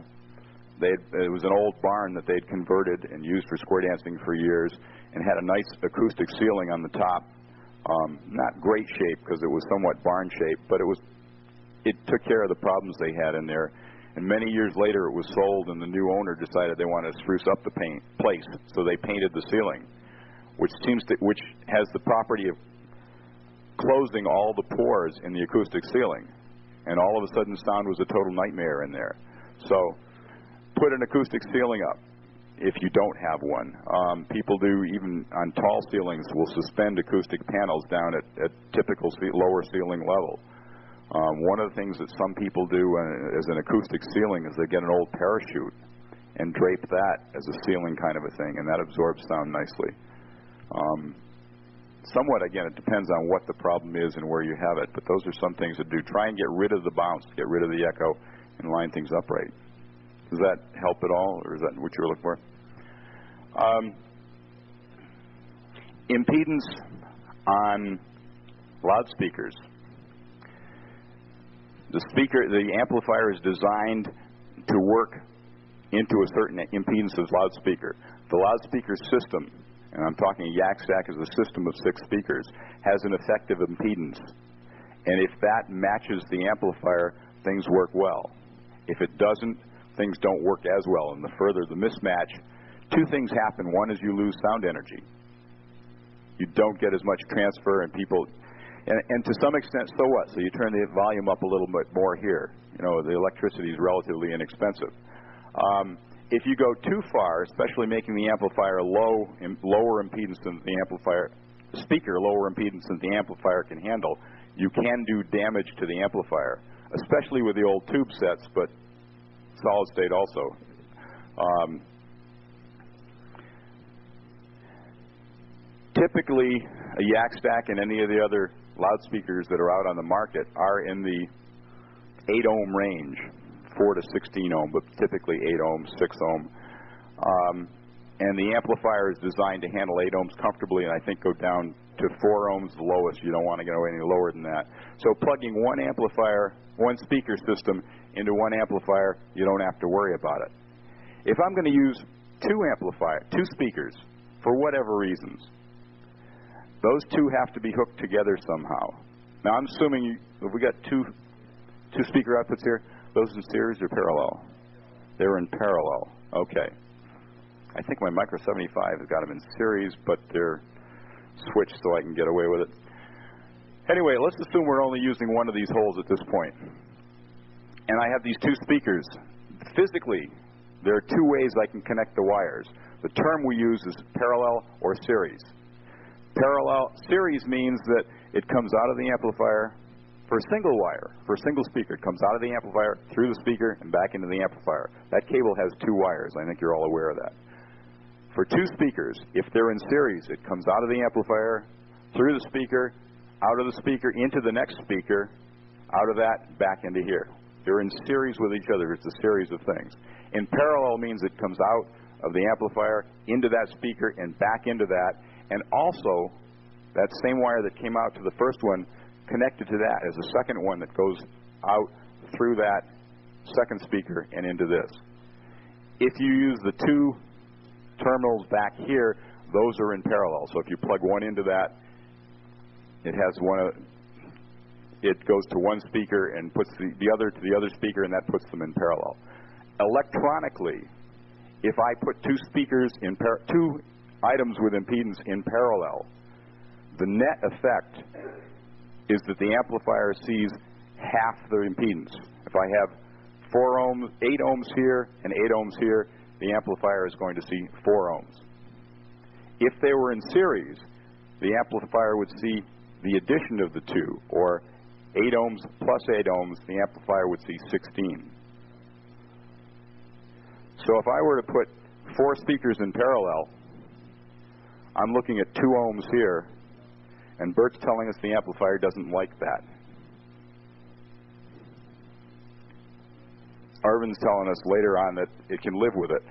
It was an old barn that they'd converted and used for square dancing for years, and had a nice acoustic ceiling on the top. Not great shape because it was somewhat barn shaped, but it took care of the problems they had in there. And many years later, it was sold, and the new owner decided they wanted to spruce up the place, so they painted the ceiling, which has the property of closing all the pores in the acoustic ceiling. And all of a sudden, sound was a total nightmare in there. So, put an acoustic ceiling up if you don't have one. People do, even on tall ceilings, will suspend acoustic panels down at typical lower ceiling level. One of the things that some people do as an acoustic ceiling is they get an old parachute and drape that as a ceiling kind of a thing, and that absorbs sound nicely. Somewhat, again, it depends on what the problem is and where you have it, but those are some things to do. Try and get rid of the bounce, get rid of the echo, and line things up right. Does that help at all, or is that what you're looking for? Impedance on loudspeakers. The amplifier is designed to work into a certain impedance of loudspeaker. The loudspeaker system, and I'm talking a yak stack as a system of 6 speakers, has an effective impedance. And if that matches the amplifier, things work well. If it doesn't, things don't work as well. And the further the mismatch, two things happen. One is you lose sound energy. You don't get as much transfer, and people, and to some extent, so what? So you turn the volume up a little bit more here. You know, the electricity is relatively inexpensive. If you go too far, especially making the amplifier lower impedance than the amplifier, the speaker lower impedance than the amplifier can handle, you can do damage to the amplifier, especially with the old tube sets, but solid state also. Typically, a yak stack and any of the other loudspeakers that are out on the market are in the 8 ohm range, 4 to 16 ohm, but typically 8 ohm, 6 ohm. And the amplifier is designed to handle 8 ohms comfortably, and I think go down to 4 ohms the lowest. You don't want to go any lower than that. So plugging one amplifier, one speaker system into one amplifier, you don't have to worry about it. If I'm going to use two speakers, for whatever reasons, those two have to be hooked together somehow. Now I'm assuming if we got two speaker outputs here, those in series or parallel? They're in parallel. Okay. I think my Micro 75 has got them in series, but they're switched so I can get away with it. Anyway, let's assume we're only using one of these holes at this point. And I have these two speakers. Physically, there are two ways I can connect the wires. The term we use is parallel or series. Series means that it comes out of the amplifier for a single wire, for a single speaker. It comes out of the amplifier, through the speaker, and back into the amplifier. That cable has two wires. I think you're all aware of that. For two speakers, if they're in series, it comes out of the amplifier, through the speaker, out of the speaker, into the next speaker, out of that, back into here. They're in series with each other. It's a series of things. In parallel means it comes out of the amplifier, into that speaker, and back into that. And also, that same wire that came out to the first one, connected to that is a second one that goes out through that second speaker and into this. If you use the two terminals back here, those are in parallel. So if you plug one into that, it goes to one speaker and puts the other to the other speaker, and that puts them in parallel. Electronically, if I put two items with impedance in parallel, the net effect is that the amplifier sees half the impedance. If I have 4 ohms, 8 ohms here and 8 ohms here, the amplifier is going to see 4 ohms. If they were in series, the amplifier would see the addition of the two, or 8 ohms plus 8 ohms, the amplifier would see 16. So if I were to put 4 speakers in parallel, I'm looking at 2 ohms here, and Bert's telling us the amplifier doesn't like that. Arvin's telling us later on that it can live with it.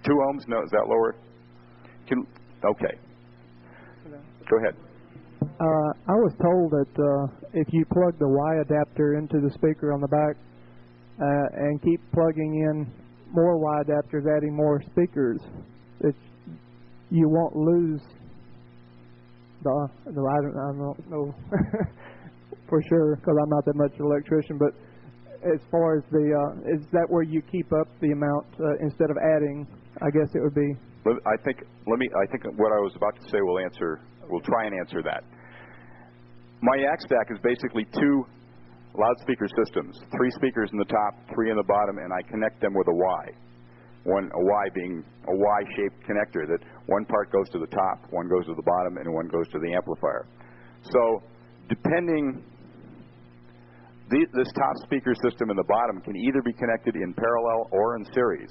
2 ohms? No, is that lower? Okay. Go ahead. I was told that if you plug the Y adapter into the speaker on the back and keep plugging in more Y adapters, adding more speakers, you won't lose I don't know for sure, because I'm not that much of an electrician, but as far as is that where you keep up the amount instead of adding? I guess it would be. I think what I was about to say will try and answer that. My yak stack is basically 2 loudspeaker systems, 3 speakers in the top, 3 in the bottom, and I connect them with a Y. A Y being a Y-shaped connector, that one part goes to the top, one goes to the bottom, and one goes to the amplifier. So this top speaker system in the bottom can either be connected in parallel or in series.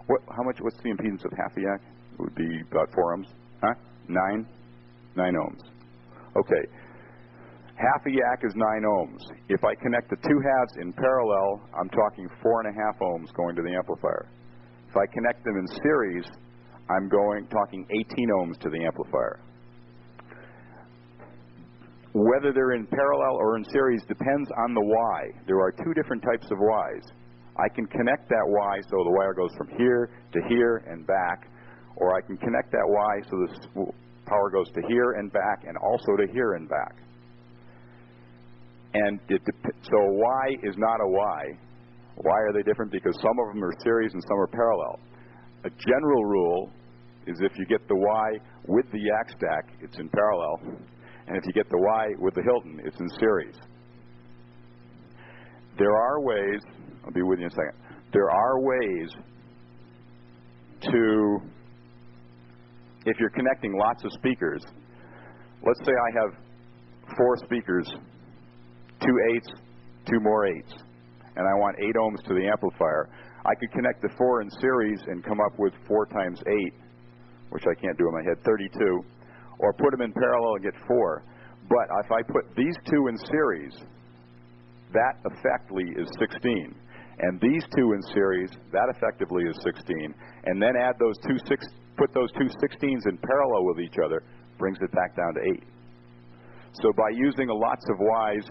What's the impedance of half a yak? It would be about 4 ohms. Huh? 9 ohms. Okay. Half a yak is 9 ohms. If I connect the 2 halves in parallel, I'm talking 4.5 ohms going to the amplifier. If I connect them in series, I'm talking 18 ohms to the amplifier. Whether they're in parallel or in series depends on the Y. There are 2 different types of Ys. I can connect that Y so the wire goes from here to here and back, or I can connect that Y so the power goes to here and back and also to here and back. And so a Y is not a Y Why are they different? Because some of them are series and some are parallel. A general rule is if you get the Y with the yak stack, it's in parallel. And if you get the Y with the Hilton, it's in series. There are ways, I'll be with you in a second, there are ways to, if you're connecting lots of speakers, let's say I have 4 speakers, 2 8s, 2 more 8s, and I want 8 ohms to the amplifier. I could connect the 4 in series and come up with 4 times 8, which I can't do in my head, 32, or put them in parallel and get 4. But if I put these 2 in series, that effectively is 16. And these 2 in series, that effectively is 16. And then add those put those 2 16s in parallel with each other, brings it back down to 8. So by using lots of Ys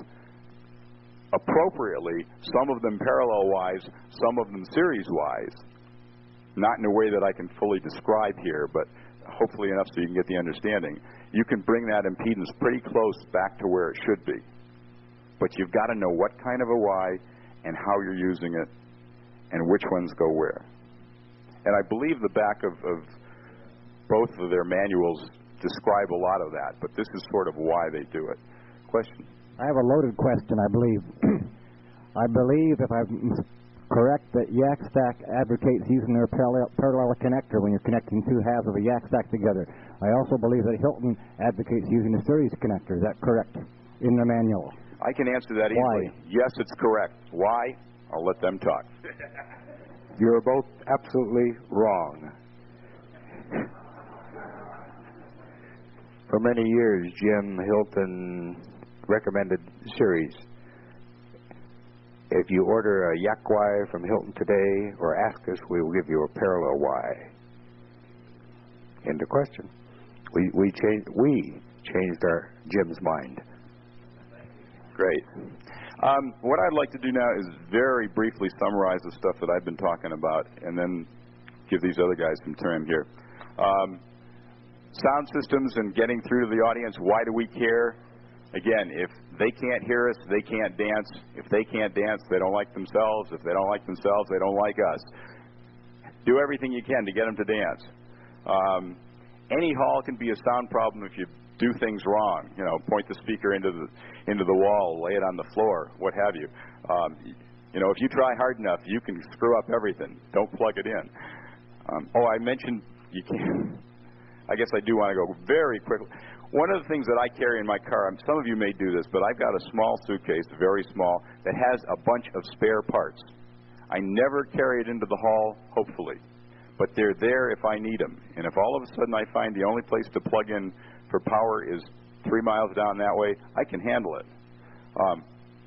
appropriately, some of them parallel Ys, some of them series Ys, not in a way that I can fully describe here, but hopefully enough so you can get the understanding, you can bring that impedance pretty close back to where it should be. But you've got to know what kind of a Y and how you're using it and which ones go where. And I believe the back of both of their manuals describe a lot of that, but this is sort of why they do it. Question? I have a loaded question, I believe. I believe, if I'm correct, that yak stack advocates using their parallel connector when you're connecting 2 halves of a yak stack together. I also believe that Hilton advocates using a series connector. Is that correct in their manual? I can answer that easily. Why? Yes, it's correct. Why? I'll let them talk. You're both absolutely wrong. For many years, Jim Hilton recommended series. If you order a yak Y from Hilton today or ask us, we will give you a parallel Y. End of question. We changed our Jim's mind. Great. What I'd like to do now is very briefly summarize the stuff that I've been talking about and then give these other guys some time here. Sound systems and getting through to the audience, why do we care? Again, if they can't hear us, they can't dance. If they can't dance, they don't like themselves. If they don't like themselves, they don't like us. Do everything you can to get them to dance. Any hall can be a sound problem if you do things wrong. You know, point the speaker into the wall, lay it on the floor, what have you. You know, if you try hard enough, you can screw up everything. Don't plug it in. I mentioned you can't. I guess I do want to go very quickly. One of the things that I carry in my car, some of you may do this, but I've got a small suitcase, very small, that has a bunch of spare parts. I never carry it into the hall, hopefully, but they're there if I need them. And if all of a sudden I find the only place to plug in for power is 3 miles down that way, I can handle it.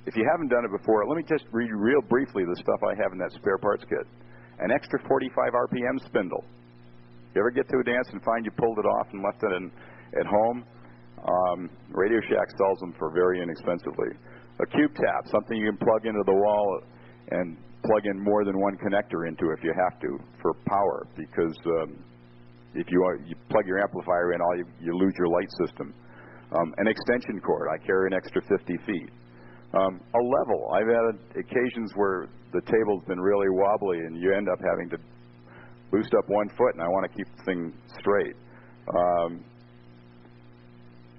If you haven't done it before, let me just read real briefly the stuff I have in that spare parts kit. An extra 45 RPM spindle. You ever get to a dance and find you pulled it off and left it at home? Radio Shack sells them for very inexpensively. A cube tap, something you can plug into the wall and plug in more than one connector into if you have to for power, because if you plug your amplifier in, you lose your light system. An extension cord, I carry an extra 50 feet. A level, I've had occasions where the table's been really wobbly and you end up having to boost up 1 foot, and I want to keep the thing straight.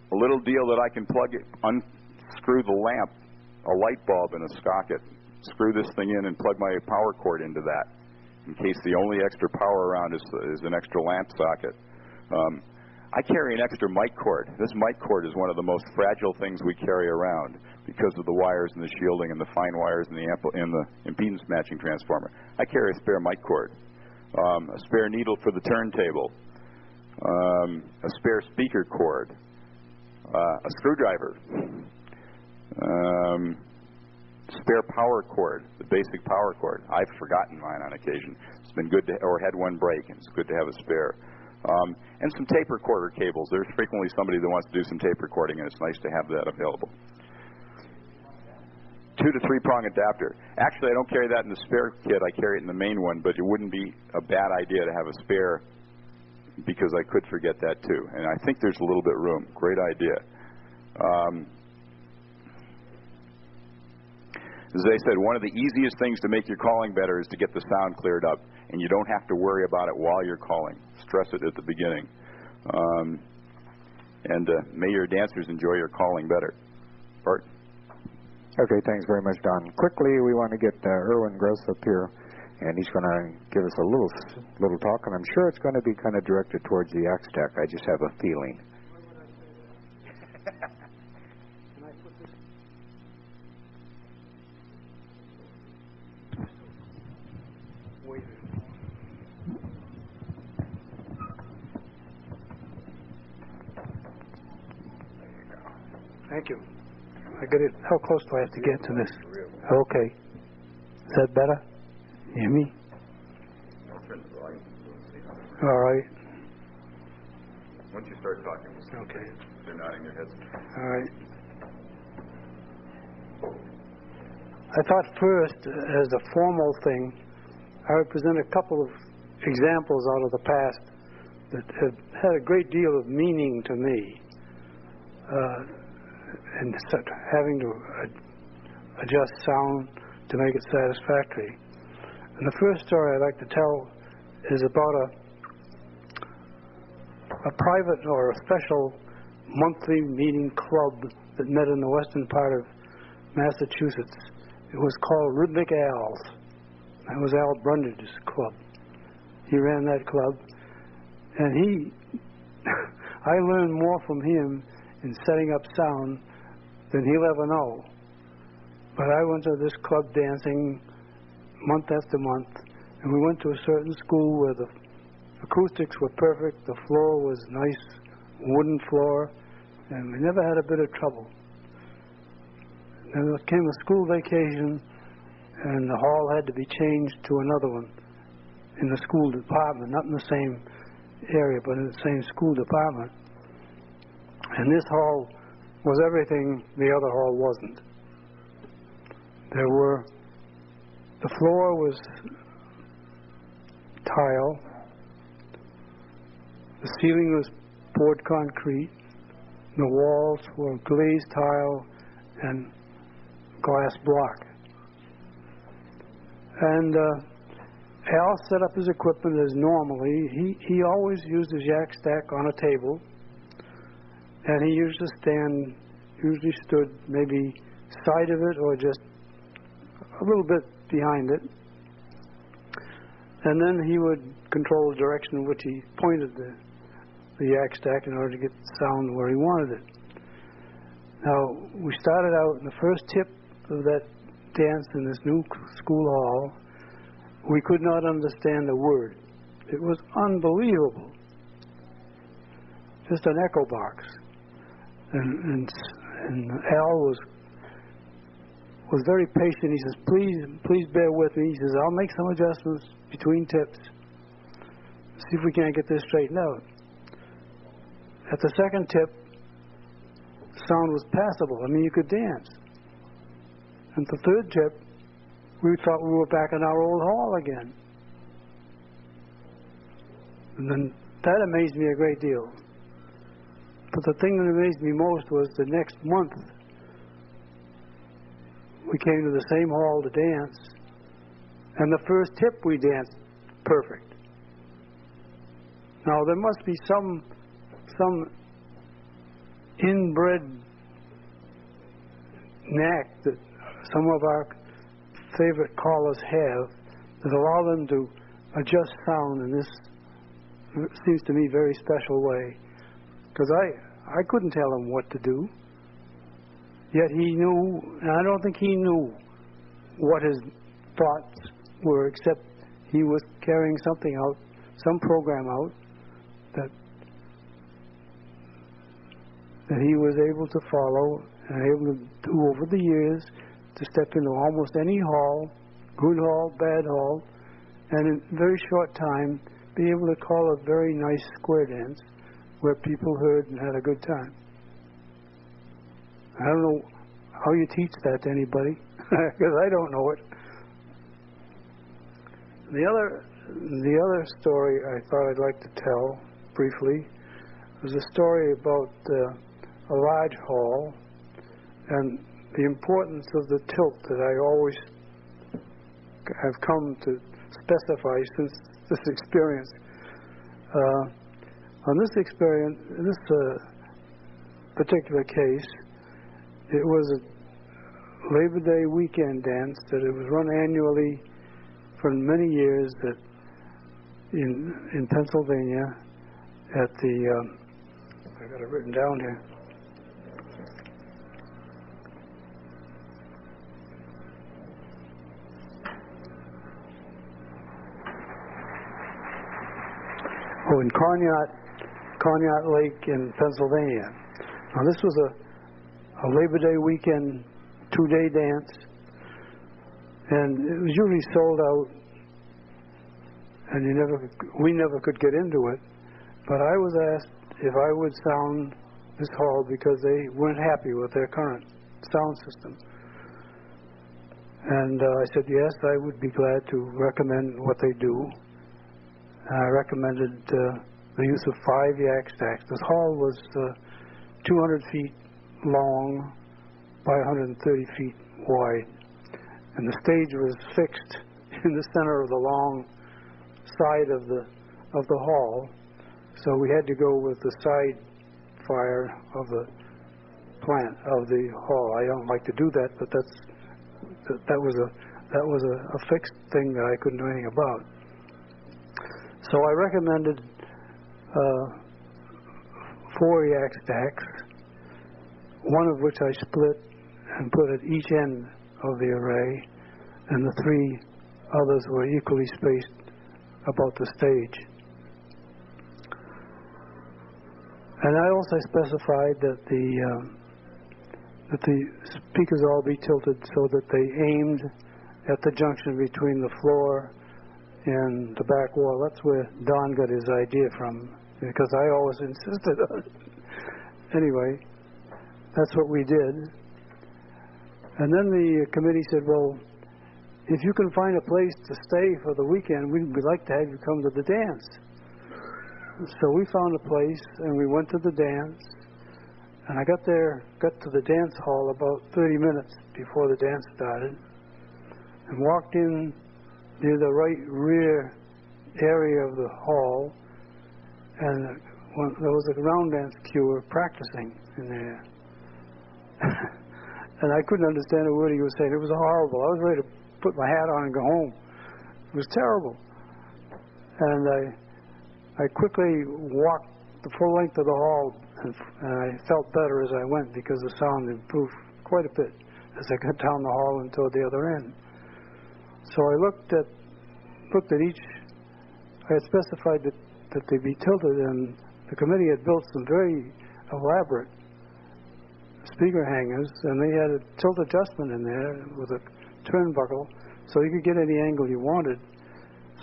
A little deal that I can plug it, unscrew the lamp, a light bulb and a socket, screw this thing in and plug my power cord into that in case the only extra power around is an extra lamp socket. I carry an extra mic cord. This mic cord is one of the most fragile things we carry around because of the wires and the shielding and the fine wires and the impedance matching transformer. I carry a spare mic cord, a spare needle for the turntable, a spare speaker cord, a screwdriver, spare power cord, the basic power cord. I've forgotten mine on occasion. It's been good to, or had one break, and it's good to have a spare. And some tape recorder cables. There's frequently somebody that wants to do some tape recording, and it's nice to have that available. 2 to 3 prong adapter. Actually, I don't carry that in the spare kit. I carry it in the main one, but it wouldn't be a bad idea to have a spare because I could forget that too. And I think there's a little bit of room. Great idea. As they said, one of the easiest things to make your calling better is to get the sound cleared up, and you don't have to worry about it while you're calling. Stress it at the beginning. May your dancers enjoy your calling better. Bart? Okay, thanks very much, Don. Quickly, we want to get Erwin Gross up here, and he's going to give us a little talk, and I'm sure it's going to be kind of directed towards the yak stack. I just have a feeling. Thank you. I got it. How close do I have to get to this? Okay. Is that better? You hear me? All right. Once you start talking, we'll see. Okay. They're nodding their heads. All right. I thought first, as a formal thing, I would present a couple of examples out of the past that have had a great deal of meaning to me. And having to adjust sound to make it satisfactory. And the first story I'd like to tell is about a private or a special monthly meeting club that met in the western part of Massachusetts. It was called Rhythmic Al's. That was Al Brundage's club. He ran that club, and I learned more from him in setting up sound than he'll ever know. But I went to this club dancing month after month, and we went to a certain school where the acoustics were perfect, the floor was nice, wooden floor, and we never had a bit of trouble. Then there came a school vacation, and the hall had to be changed to another one in the school department, not in the same area, but in the same school department. And this hall was everything the other hall wasn't. The floor was tile, the ceiling was poured concrete, the walls were glazed tile and glass block. And Al set up his equipment as normally. He always used his yak stack on a table, and he usually stood maybe side of it or just a little bit behind it. And then he would control the direction in which he pointed the yak stack in order to get the sound where he wanted it. Now, we started out in the first tip of that dance in this new school hall. We could not understand a word. It was unbelievable. Just an echo box. And Al was very patient. He says, please bear with me. He says, I'll make some adjustments between tips. See if we can't get this straightened out. At the second tip, the sound was passable. I mean, you could dance. And the third tip, we thought we were back in our old hall again. And then that amazed me a great deal. But the thing that amazed me most was the next month, we came to the same hall to dance, and the first tip we danced perfect. Now, there must be some inbred knack that some of our favorite callers have that allow them to adjust sound in this, seems to me, very special way. Because I couldn't tell him what to do. Yet he knew, and I don't think he knew what his thoughts were, except he was carrying something out, some program out, that he was able to follow and able to do over the years, to step into almost any hall, good hall, bad hall, and in a very short time be able to call a very nice square dance where people heard and had a good time. I don't know how you teach that to anybody, because I don't know it. The other story I thought I'd like to tell briefly was a story about a large hall, and the importance of the tilt that I always have come to specify since this experience. On this experience, in this particular case, it was a Labor Day weekend dance that it was run annually for many years in Pennsylvania at the I got it written down here. Oh, in Conneaut Lake in Pennsylvania. Now this was a Labor Day weekend 2-day dance, and it was usually sold out, and we never could get into it. But I was asked if I would sound this hall because they weren't happy with their current sound system. And I said yes, I would be glad to recommend what they do. And I recommended the use of 5 yak stacks. This hall was 200 feet long by 130 feet wide. And the stage was fixed in the center of the long side of the hall. So we had to go with the side fire of the plant of the hall. I don't like to do that, but that was a fixed thing that I couldn't do anything about. So I recommended 4 yak stacks, one of which I split and put at each end of the array, and the 3 others were equally spaced about the stage. And I also specified that the speakers all be tilted so that they aimed at the junction between the floor and the back wall. That's where Don got his idea from, because I always insisted on it. Anyway, that's what we did. And then the committee said, well, if you can find a place to stay for the weekend, we'd like to have you come to the dance. So we found a place, and we went to the dance. And I got to the dance hall about 30 minutes before the dance started, and walked in near the right rear area of the hall, and there was a round dance cue practicing in there. And I couldn't understand a word he was saying. It was horrible. I was ready to put my hat on and go home. It was terrible. And I quickly walked the full length of the hall, and I felt better as I went because the sound improved quite a bit as I got down the hall and toward the other end. So I looked at each. I had specified that they be tilted, and the committee had built some very elaborate speaker hangers, and they had a tilt adjustment in there with a turnbuckle, so you could get any angle you wanted.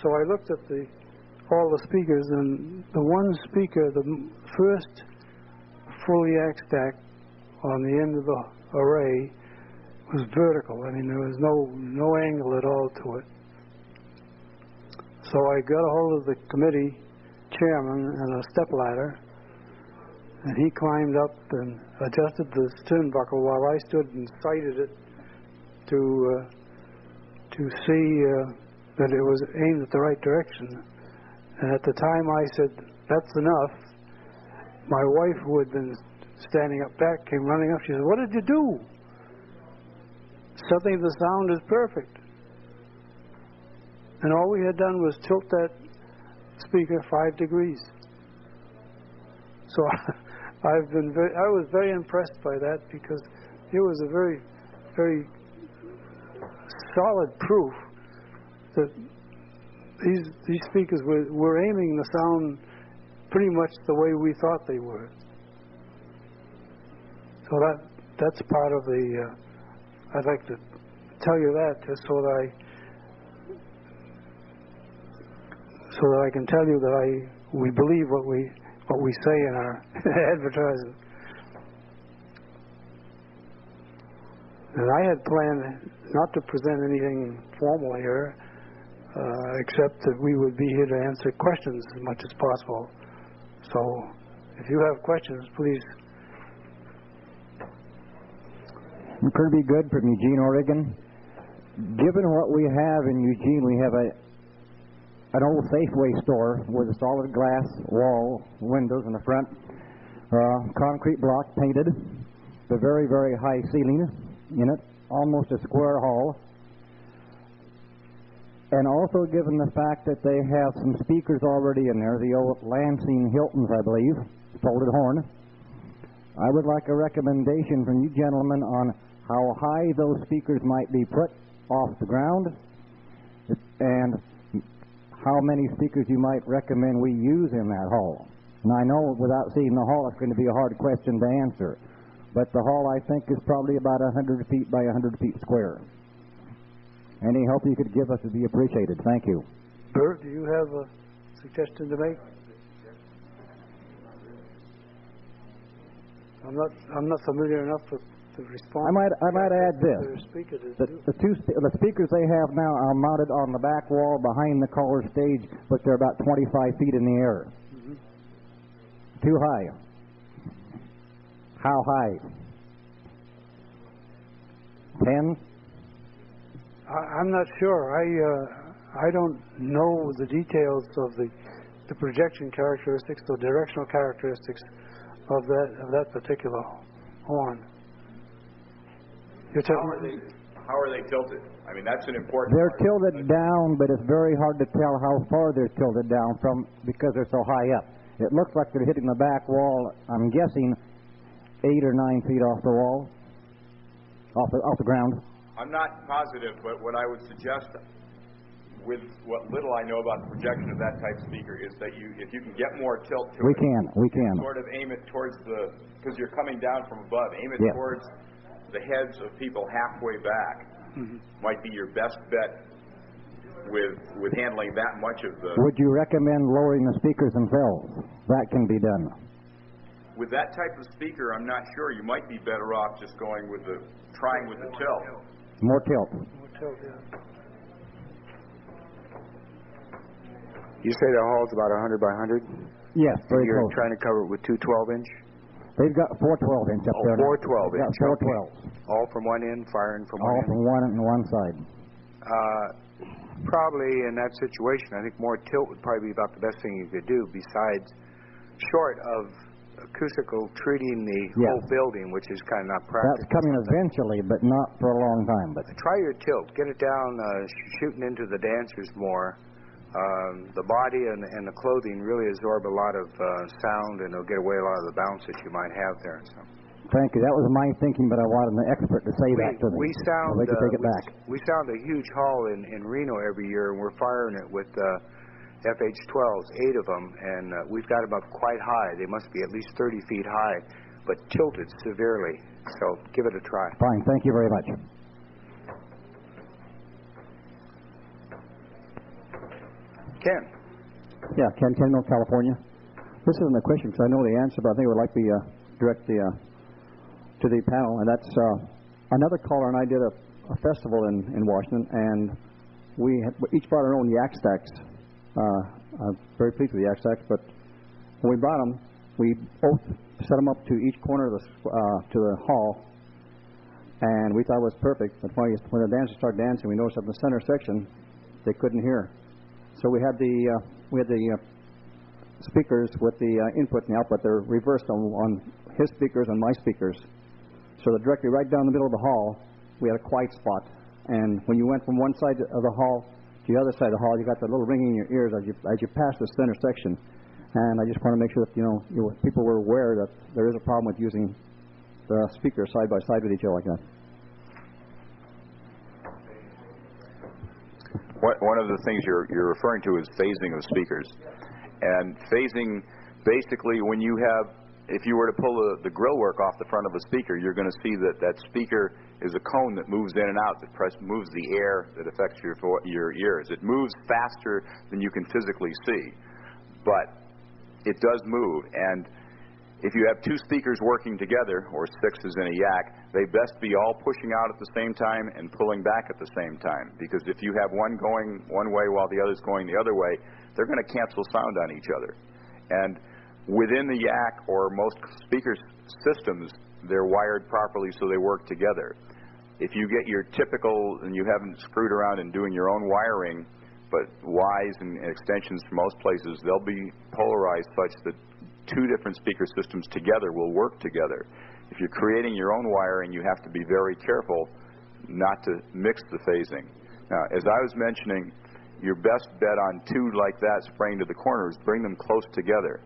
So I looked at all the speakers, and the one speaker, the first full yak stack on the end of the array, was vertical. I mean, there was no angle at all to it. So I got a hold of the committee chairman and a stepladder, and he climbed up and adjusted the turnbuckle while I stood and sighted it to see that it was aimed at the right direction. And at the time I said, that's enough, my wife, who had been standing up back, came running up. She said, what did you do? Suddenly the sound is perfect. And all we had done was tilt that speaker 5 degrees. So I was very impressed by that, because it was a very, very solid proof that these speakers were aiming the sound pretty much the way we thought they were. So that's part of the. I'd like to tell you that just so that I can tell you that we believe what we say in our advertising. And I had planned not to present anything formal here, except that we would be here to answer questions as much as possible. So if you have questions, please. Kirby Good from Eugene, Oregon. Given what we have in Eugene, we have an old Safeway store with a solid glass wall, windows in the front, concrete block painted, the very, very high ceiling in it, almost a square hall. And also given the fact that they have some speakers already in there, the old Lansing Hiltons, I believe, folded horn, I would like a recommendation from you gentlemen on how high those speakers might be put off the ground and how many speakers you might recommend we use in that hall. And I know without seeing the hall it's going to be a hard question to answer, but the hall I think is probably about 100 feet by 100 feet square. Any help you could give us would be appreciated. Thank you. Bert, do you have a suggestion to make? I'm not familiar enough with the response. I might add this. The speakers they have now are mounted on the back wall behind the caller stage, but they're about 25 feet in the air. Mm-hmm. Too high. How high? 10? I'm not sure. I don't know the details of the projection characteristics, the directional characteristics of that particular horn. How are they tilted? I mean, that's an important They're part. tilted down, but it's very hard to tell how far they're tilted down from because they're so high up. It looks like they're hitting the back wall, I'm guessing 8 or 9 feet off the wall, off the ground. I'm not positive, but what I would suggest, with what little I know about the projection of that type speaker, is that if you can get more tilt to we it, can sort of aim it towards because you're coming down from above, aim it towards the heads of people halfway back. Mm-hmm. Might be your best bet with handling that much of the... Would you recommend lowering the speakers themselves? That can be done. With that type of speaker, I'm not sure. You might be better off just going trying with the tilt. More tilt. More tilt, yeah. You say the hall's about 100 by 100? Yes, very You're close. trying to cover it with two 12-inch? They've got 4 12-inch up there. 4 12-inch. Got 4 12s. All from one end, firing from one All end? from one side. Probably in that situation, I think more tilt would probably be about the best thing you could do, besides, short of acoustical treating the whole building, which is kind of not practical. That's coming eventually, but not for a long time. But try your tilt. Get it down, shooting into the dancers more. The body and the clothing really absorb a lot of sound, and it'll get away a lot of the bounce that you might have there. So. Thank you. That was my thinking, but I wanted an expert to say that to me. We sound, so they could take it back. We sound a huge hall in Reno every year, and we're firing it with FH-12s, 8 of them, and we've got them up quite high. They must be at least 30 feet high, but tilted severely. So give it a try. Fine. Thank you very much. Ken. Yeah, Ken Kendall, California. This isn't a question because I know the answer, but I think I would like to direct to the panel. And that's another caller and I did a festival in Washington, and we each brought our own yak stacks. I'm very pleased with the yak stacks, but when we brought them, we both set them up to each corner of to the hall, and we thought it was perfect. But when the dancers started dancing, we noticed that in the center section they couldn't hear. So we had the speakers with the input and the output. They're reversed on his speakers and my speakers. So that directly right down the middle of the hall, we had a quiet spot. And when you went from one side of the hall to the other side of the hall, you got that little ringing in your ears as you pass the center section. And I just want to make sure that people were aware that there is a problem with using the speakers side by side with each other like that. One of the things you're referring to is phasing of speakers. And phasing, basically, if you were to pull the grill work off the front of a speaker, you're going to see that speaker is a cone that moves in and out, that moves the air that affects your ears. It moves faster than you can physically see, but it does move. And if you have two speakers working together, or 6 as in a yak, they best be all pushing out at the same time and pulling back at the same time. Because if you have one going one way while the other's going the other way, they're going to cancel sound on each other. And within the yak or most speaker systems, they're wired properly so they work together. if you get your typical, and you haven't screwed around in doing your own wiring, but Ys and extensions from most places, they'll be polarized such that two different speaker systems together will work together. If you're creating your own wiring, you have to be very careful not to mix the phasing. Now, as I was mentioning, your best bet on two like that spraying to the corners, bring them close together.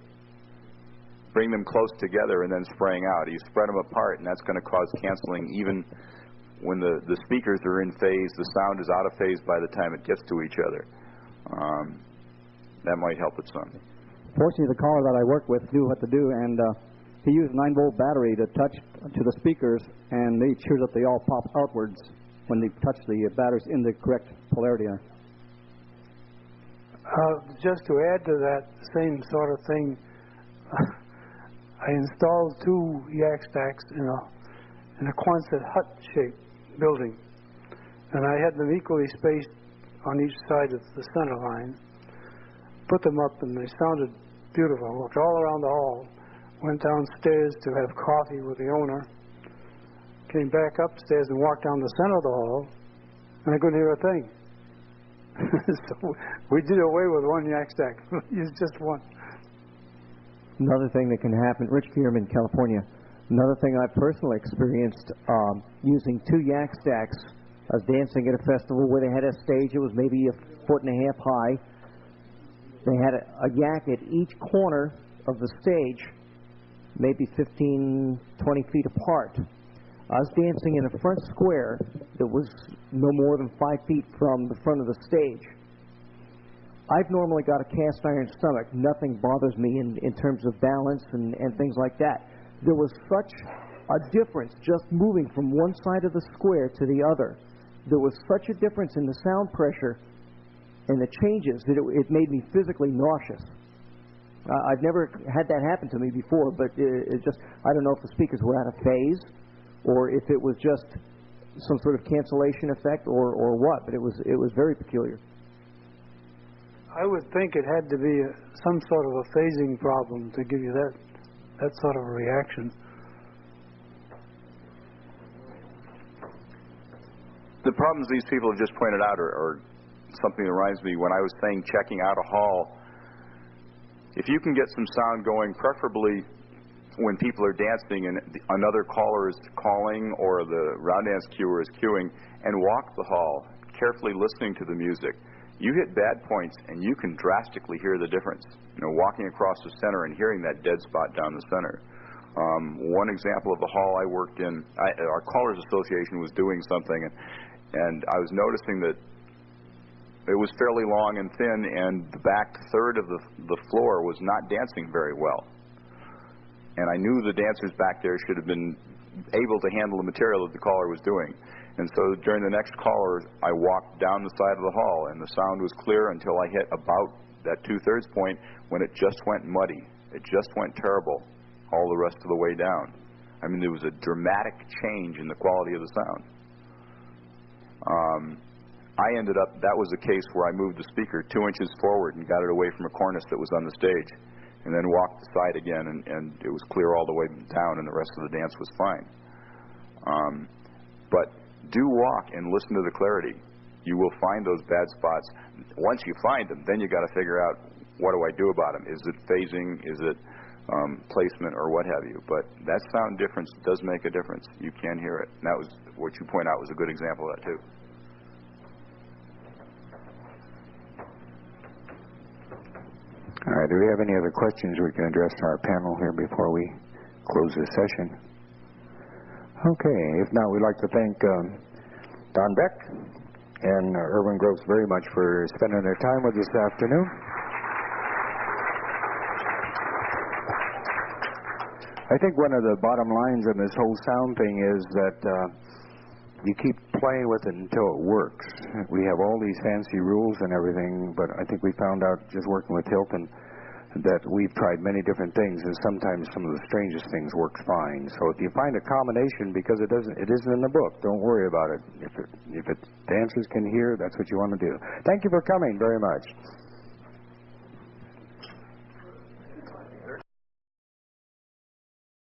Bring them close together and then spraying out. You spread them apart, and that's going to cause canceling even when the speakers are in phase. The sound is out of phase by the time it gets to each other. That might help it some. Fortunately, the caller that I worked with knew what to do, and he used a 9-volt battery to touch to the speakers and made sure that they all pop outwards when they touch the batteries in the correct polarity. Just to add to that same sort of thing, I installed 2 yak stacks in a Quonset hut-shaped building, and I had them equally spaced on each side of the center line. Put them up, and they sounded beautiful. Walked all around the hall, went downstairs to have coffee with the owner, came back upstairs and walked down the center of the hall, and I couldn't hear a thing. So we did away with 1 yak stack. Used just 1. Another thing that can happen, Rich Kierman, California. Another thing I've personally experienced using 2 yak stacks. I was dancing at a festival where they had a stage. It was maybe 1.5 feet high. They had a yak at each corner of the stage, maybe 15, 20 feet apart. I was dancing in a front square that was no more than 5 feet from the front of the stage. I've normally got a cast iron stomach. Nothing bothers me in terms of balance and things like that. There was such a difference just moving from one side of the square to the other. There was such a difference in the sound pressure and the changes that it made me physically nauseous. I've never had that happen to me before, but it just, I don't know if the speakers were out of phase or if it was just some sort of cancellation effect or what, but it was very peculiar. I would think it had to be some sort of a phasing problem to give you that sort of a reaction. The problems these people have just pointed out are something that reminds me when I was saying checking out a hall. If you can get some sound going, preferably when people are dancing and another caller is calling or the round dance cuer is cueing, and walk the hall, carefully listening to the music. You hit bad points and you can drastically hear the difference. Walking across the center and hearing that dead spot down the center. One example of the hall I worked in, our Callers Association was doing something, and I was noticing that it was fairly long and thin, and the back third of the floor was not dancing very well. And I knew the dancers back there should have been able to handle the material that the caller was doing. And so during the next caller, I walked down the side of the hall, and the sound was clear until I hit about that 2/3 point when it just went muddy. It just went terrible all the rest of the way down. I mean, there was a dramatic change in the quality of the sound. I ended up, that was a case where I moved the speaker 2 inches forward and got it away from a cornice that was on the stage, and then walked the side again, and it was clear all the way down, and the rest of the dance was fine. But do walk and listen to the clarity. You will find those bad spots. Once you find them, then you got to figure out, what do I do about them? Is it phasing? Is it placement, or what have you? But that sound difference does make a difference. You can hear it. And that was what you point out was a good example of that too. All right, do we have any other questions we can address to our panel here before we close this session? Okay, if not, we'd like to thank Don Beck and Irwin Gross very much for spending their time with us this afternoon. I think one of the bottom lines in this whole sound thing is that you keep playing with it until it works. We have all these fancy rules and everything, but I think we found out just working with Hilton that we've tried many different things, and sometimes some of the strangest things works fine. So if you find a combination, because it isn't in the book, don't worry about it. If dancers can hear, that's what you want to do. Thank you for coming very much.